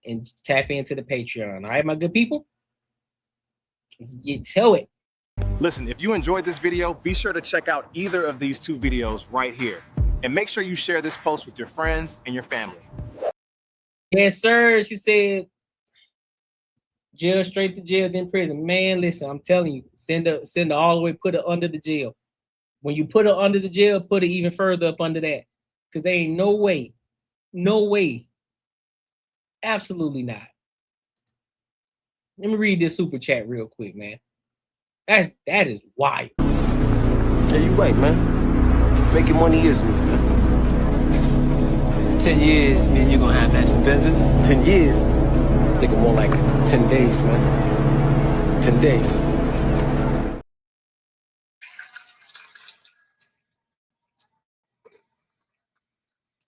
Speaker 1: and tap into the Patreon. All right, my good people? Let's get to it.
Speaker 9: Listen, if you enjoyed this video, be sure to check out either of these two videos right here. And make sure you share this post with your friends and your family.
Speaker 1: Yes, sir. She said, jail straight to jail, then prison. Man, listen, I'm telling you, send her all the way, put her under the jail. When you put her under the jail, put her even further up under that. Because there ain't no way, absolutely not. Let me read this super chat real quick, man. That is wild.
Speaker 2: Yeah, you right, man. Making money is me, man. 10 years, man, you're gonna have matching Benzes. 10 years. Thinking more like 10 days, man. 10 days.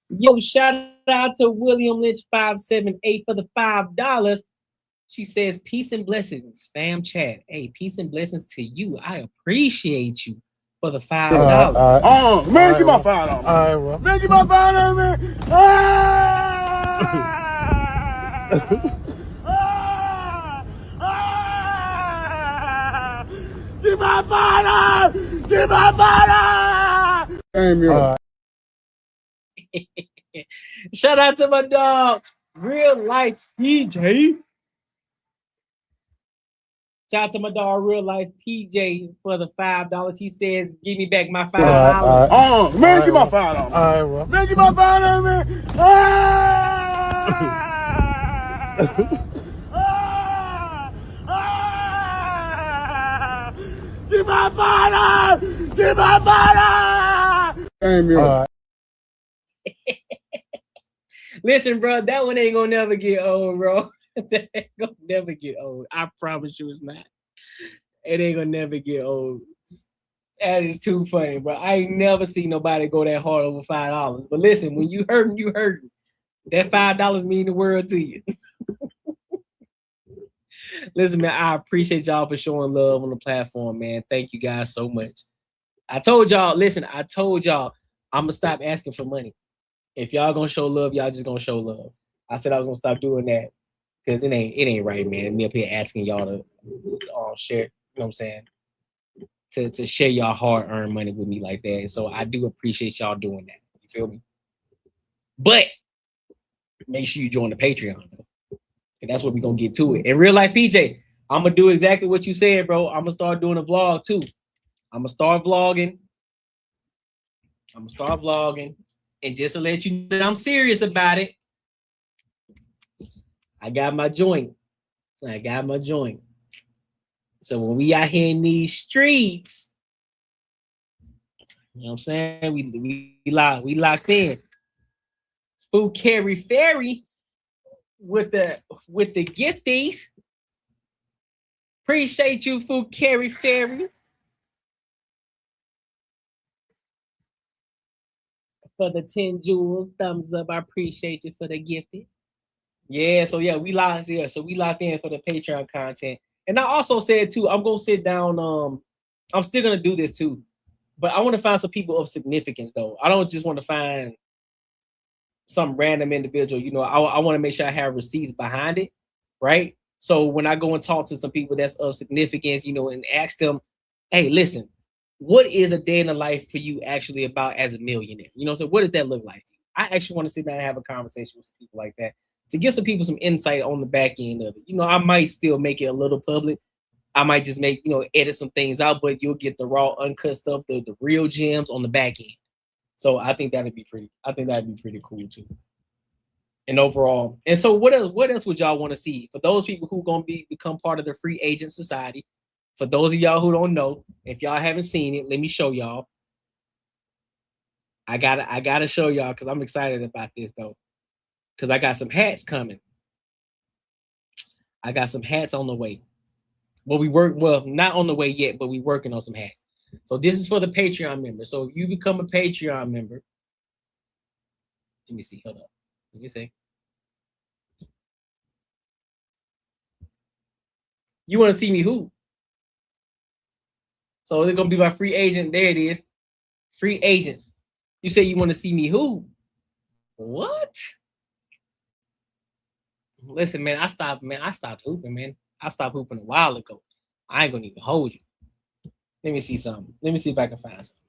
Speaker 1: Yo, shout out to William Lynch 578 for the $5. She says, peace and blessings, fam chat. Hey, peace and blessings to you. I appreciate you for the $5.
Speaker 12: Man, give my $5. All right, bro. Man, give my $5, man. Give my $5. Give my $5. Damn you.
Speaker 1: Shout out to my dog, Real Life PJ. Shout out to my dog, Real Life PJ, for the $5. He says, give me back my $5.
Speaker 12: Man, give my $5. All right, bro. Man, give my $5, man. Give my $5. Give my $5. Damn you.
Speaker 1: Listen, bro, that one ain't gonna never get old, bro. That ain't gonna never get old. I promise you it's not. It ain't gonna never get old. That is too funny, bro. I ain't never seen nobody go that hard over $5. But listen, when you hurting, you hurting. That $5 mean the world to you. Listen, man, I appreciate y'all for showing love on the platform, man. Thank you guys so much. I told y'all, listen, I told y'all I'm gonna stop asking for money. If y'all gonna show love, y'all just gonna show love. I said I was gonna stop doing that because it ain't right, man. Me up here asking y'all to share, you know what I'm saying? To share y'all hard-earned money with me like that. So I do appreciate y'all doing that. You feel me? But make sure you join the Patreon though. And that's what we're gonna get to it. In real life, PJ, I'm gonna do exactly what you said, bro. I'm gonna start doing a vlog too. I'm gonna start vlogging. And just to let you know that I'm serious about it, I got my joint. So when we out here in these streets, you know what I'm saying? We locked in. Food Carry Ferry with the gifties. Appreciate you, Food Carry Ferry. For the 10 jewels, thumbs up. I appreciate you for the gifted. Yeah, so yeah, we locked in for the Patreon content. And I also said too, I'm gonna sit down. I'm still gonna do this too, but I want to find some people of significance though. I don't just want to find some random individual. You know, I want to make sure I have receipts behind it, right? So when I go and talk to some people that's of significance, you know, and ask them, hey, listen, what is a day in the life for you actually about as a millionaire? You know, so what does that look like to you? I actually want to sit down and have a conversation with some people like that to give some people some insight on the back end of it. You know, I might still make it a little public. I might just make, you know, edit some things out, but you'll get the raw, uncut stuff, the real gems on the back end. So I think that'd be pretty cool too. And overall, and so what else would y'all want to see? For those people who gonna become part of the free agent society, for those of y'all who don't know, if y'all haven't seen it, let me show y'all. I gotta show y'all because I'm excited about this though. Because I got some hats coming. I got some hats on the way. Well, not on the way yet, but we working on some hats. So this is for the Patreon members. So if you become a Patreon member, let me see. Hold up. Let me see. You want to see me who? So they're gonna be my free agent. There it is. Free agents. You say you want to see me who? What? Listen, man, I stopped hooping, man. I stopped hooping a while ago. I ain't gonna even hold you. Let me see something. Let me see if I can find something.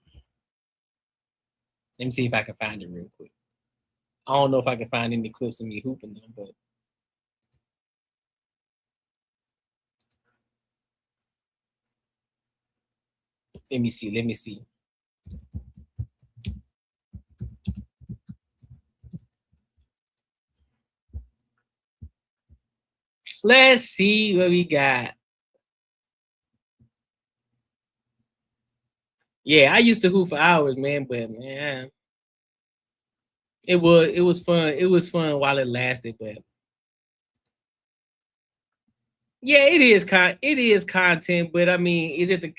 Speaker 1: Let me see if I can find it real quick. I don't know if I can find any clips of me hooping them, but let me see. Let's see what we got. Yeah, I used to hoop for hours, man, but man, it was fun. It was fun while it lasted, but yeah, it is content, but I mean, is it the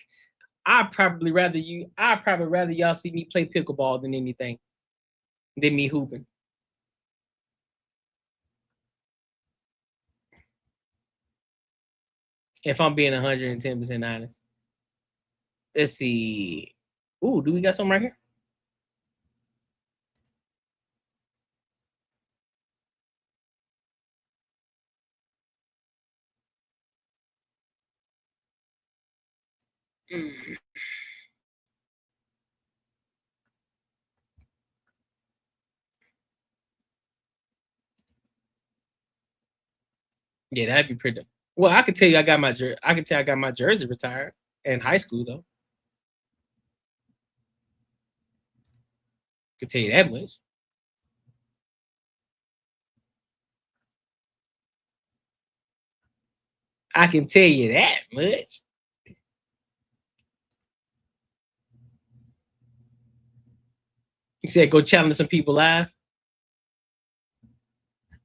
Speaker 1: I'd probably rather y'all see me play pickleball than anything, than me hooping. If I'm being 110% honest. Let's see. Ooh, do we got something right here? Yeah, that'd be pretty. Well, I could tell you I got my jersey retired in high school though. Could tell you that much. I can tell you that much. You said go challenge some people live.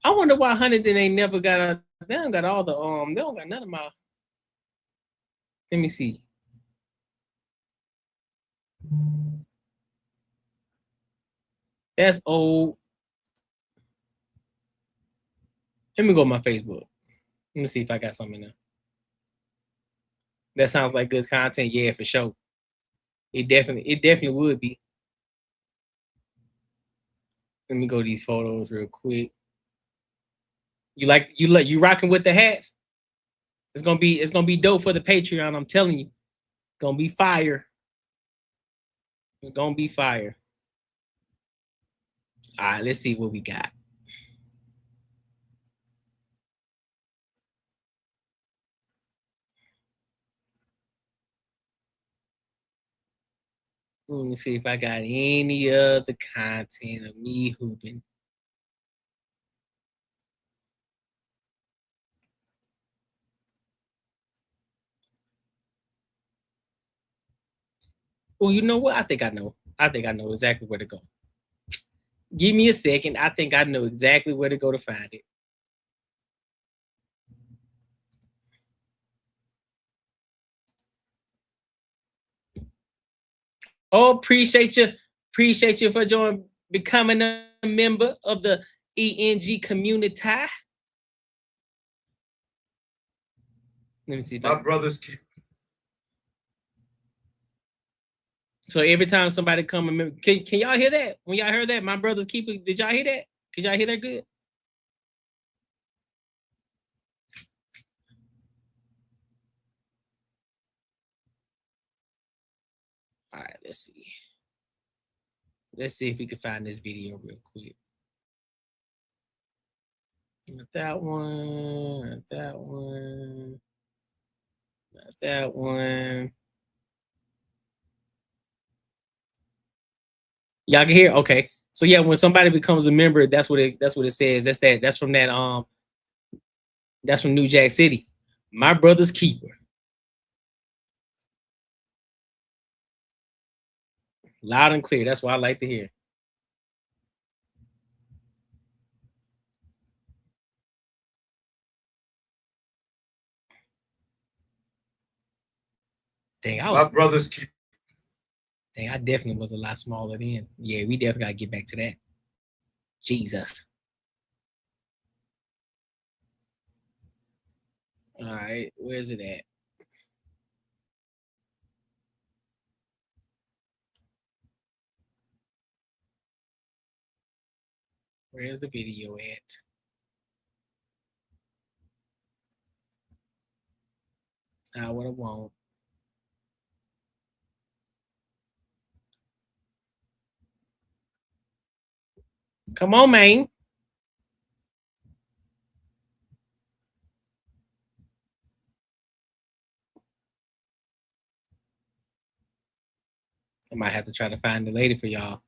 Speaker 1: I wonder why Huntington ain't never got a. They don't got all the They don't got none of my. Let me see. That's old. Let me go to my Facebook. Let me see if I got something there. That sounds like good content. Yeah, for sure. It definitely would be. Let me go to these photos real quick. You rocking with the hats? It's gonna be dope for the Patreon. I'm telling you, it's gonna be fire. It's gonna be fire. All right, let's see what we got. Let me see if I got any other content of me hooping. Well, you know what? I think I know exactly where to go. Give me a second. I think I know exactly where to go to find it. Oh, appreciate you for becoming a member of the ENG community. Let me see if
Speaker 3: My brother's keeper.
Speaker 1: So every time somebody come and can y'all hear that? When y'all heard that, my brother's keeper, did y'all hear that? Did y'all hear that good? All right, let's see. Let's see if we can find this video real quick. Not that one, not that one, not that one. Y'all can hear? Okay. So yeah, when somebody becomes a member, that's what it says. That's from New Jack City. My brother's keeper. Loud and clear. That's what I like to hear. Dang,
Speaker 3: My brother's keeper.
Speaker 1: Dang, I definitely was a lot smaller then. Yeah, we definitely gotta get back to that. Jesus. All right, where's it at? Where's the video at? Not what I want. Come on, man. I might have to try to find the lady for y'all.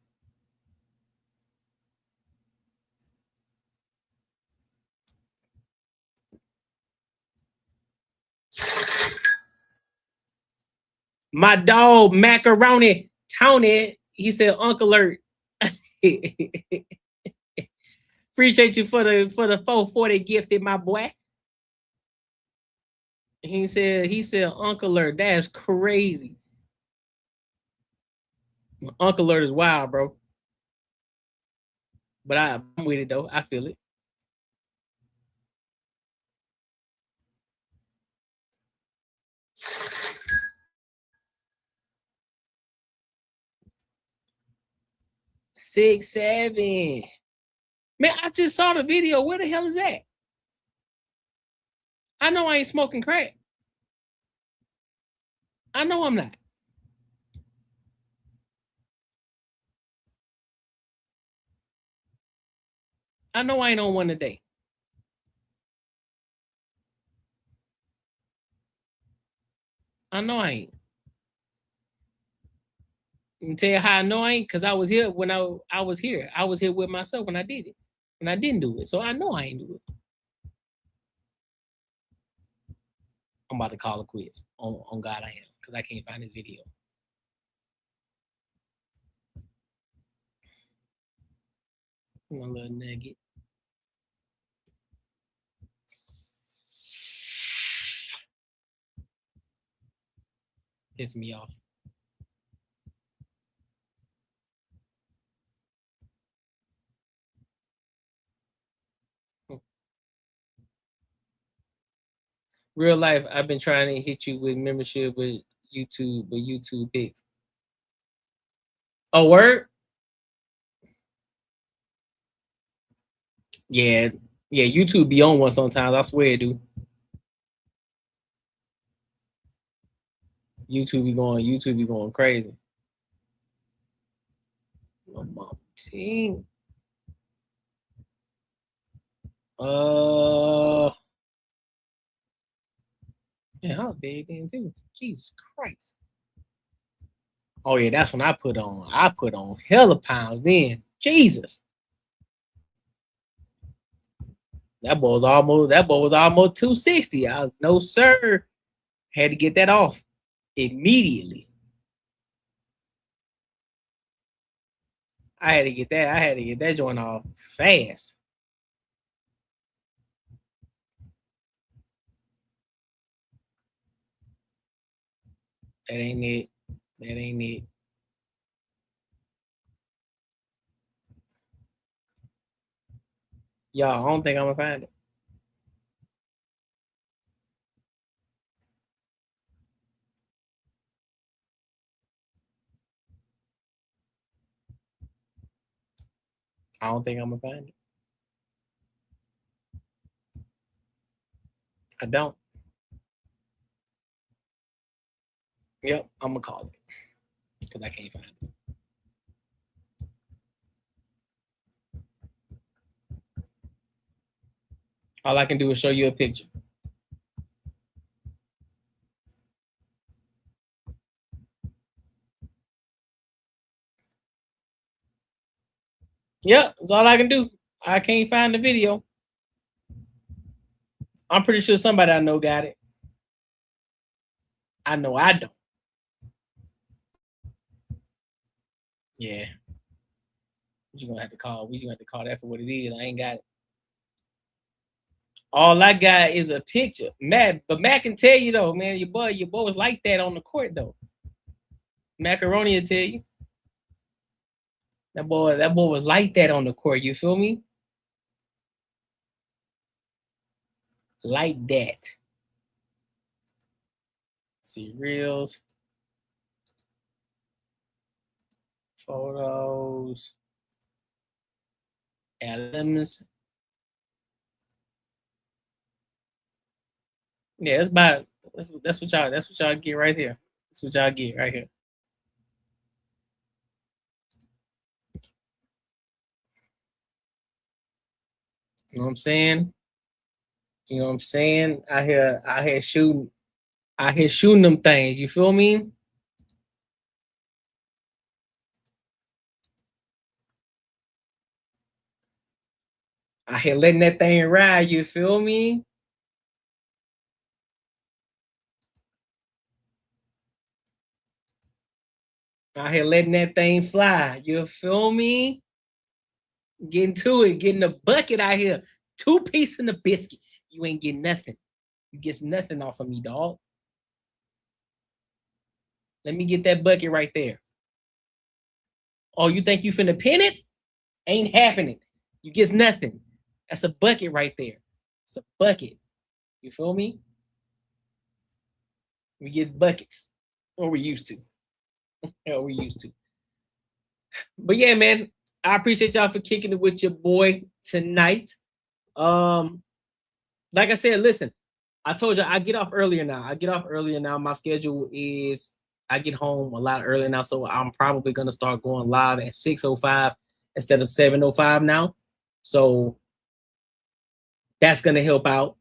Speaker 1: My dog Macaroni Tony, he said Uncle Alert. Appreciate you for the 440 gifted, my boy. He said Uncle Alert. That's crazy. Uncle Alert is wild, bro. But I'm with it though. I feel it. Six, 7. Man, I just saw the video. Where the hell is that? I know I ain't smoking crack. I know I'm not. I know I ain't on one today. I know I ain't. You can tell you how I know I ain't, because I was here when I was here. I was here with myself when I did it. And I didn't do it. So I know I ain't do it. I'm about to call a quiz. On God I am, because I can't find this video. One little nugget. Piss me off. Real life, I've been trying to hit you with membership with YouTube, but YouTube picks. Oh, word? Yeah. Yeah, YouTube be on one sometimes. I swear it do. YouTube be going crazy. Team. Yeah, I was big then too. Jesus Christ. Oh yeah, that's when I put on hella pounds then. Jesus. That boy was almost 260. I was no sir. Had to get that off immediately. I had to get that joint off fast. That ain't it. That ain't it. Y'all, I don't think I'm gonna find it. I don't think I'm gonna find it. I don't. Yep, I'm gonna call it because I can't find it. All I can do is show you a picture. Yep, that's all I can do. I can't find the video. I'm pretty sure somebody I know got it. I know I don't. Yeah. You're gonna have to call. We gonna have to call that for what it is. I ain't got it. All I got is a picture. Matt, but Matt can tell you though, man, your boy was like that on the court though. Macaroni will tell you. That boy was like that on the court. You feel me? Like that. See reels, photos, albums. Yeah, that's what y'all get right here. That's what y'all get right here. You know what I'm saying? You know what I'm saying? I hear shooting them things. You feel me? I hear letting that thing ride. You feel me? I hear letting that thing fly. You feel me? Getting to it, getting a bucket out here. 2 pieces in the biscuit. You ain't getting nothing. You get nothing off of me, dog. Let me get that bucket right there. Oh, you think you finna pin it? Ain't happening. You get nothing. That's a bucket right there. It's a bucket. You feel me? We get buckets. Or we used to. Or we used to. But yeah, man, I appreciate y'all for kicking it with your boy tonight. Like I said, listen, I told you I get off earlier now. My schedule is I get home a lot earlier now, so I'm probably gonna start going live at 6:05 instead of 7:05 now. So that's gonna help out.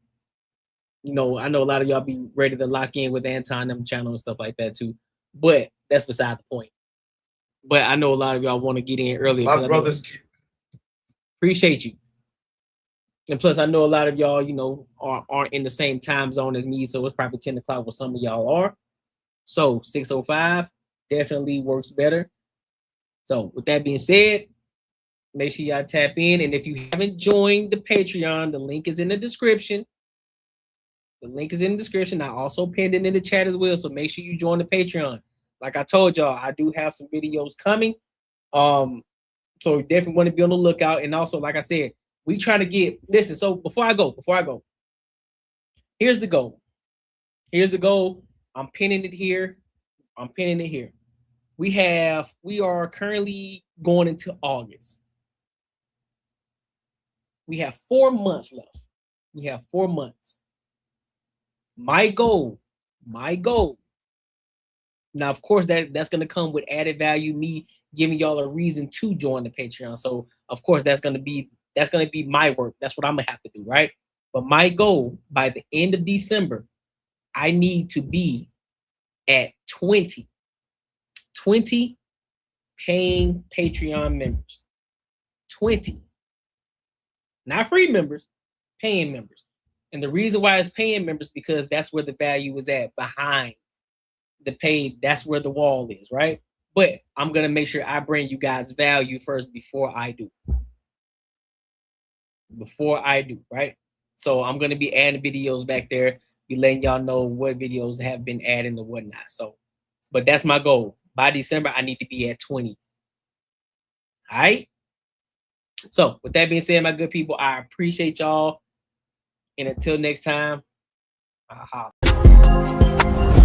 Speaker 1: You know, I know a lot of y'all be ready to lock in with Anton them channel and stuff like that too, but that's beside the point. But I know a lot of y'all want to get in earlier.
Speaker 3: My brothers.
Speaker 1: Appreciate you. And plus, I know a lot of y'all, you know, aren't in the same time zone as me, so it's probably 10 o'clock where some of y'all are. So 6:05 definitely works better. So with that being said, make sure y'all tap in. And if you haven't joined the Patreon, the link is in the description. The link is in the description. I also pinned it in the chat as well. So make sure you join the Patreon. Like I told y'all, I do have some videos coming. So you definitely want to be on the lookout. And also, like I said, we trying to get, listen, so before I go, here's the goal. I'm pinning it here. we are currently going into August. We have 4 months left. We have 4 months. My goal. Now, of course, that's gonna come with added value, me giving y'all a reason to join the Patreon. So, of course, that's gonna be my work. That's what I'm gonna have to do, right? But my goal by the end of December, I need to be at 20 paying Patreon members. 20. Not free members, paying members. And the reason why it's paying members because that's where the value is at, behind the paid. That's where the wall is, right? But I'm gonna make sure I bring you guys value first before I do. Right? So I'm gonna be adding videos back there, be letting y'all know what videos have been added and whatnot. So, but that's my goal. By December, I need to be at 20. All right. So with that being said, my good people, I appreciate y'all. And until next time, I'll holler.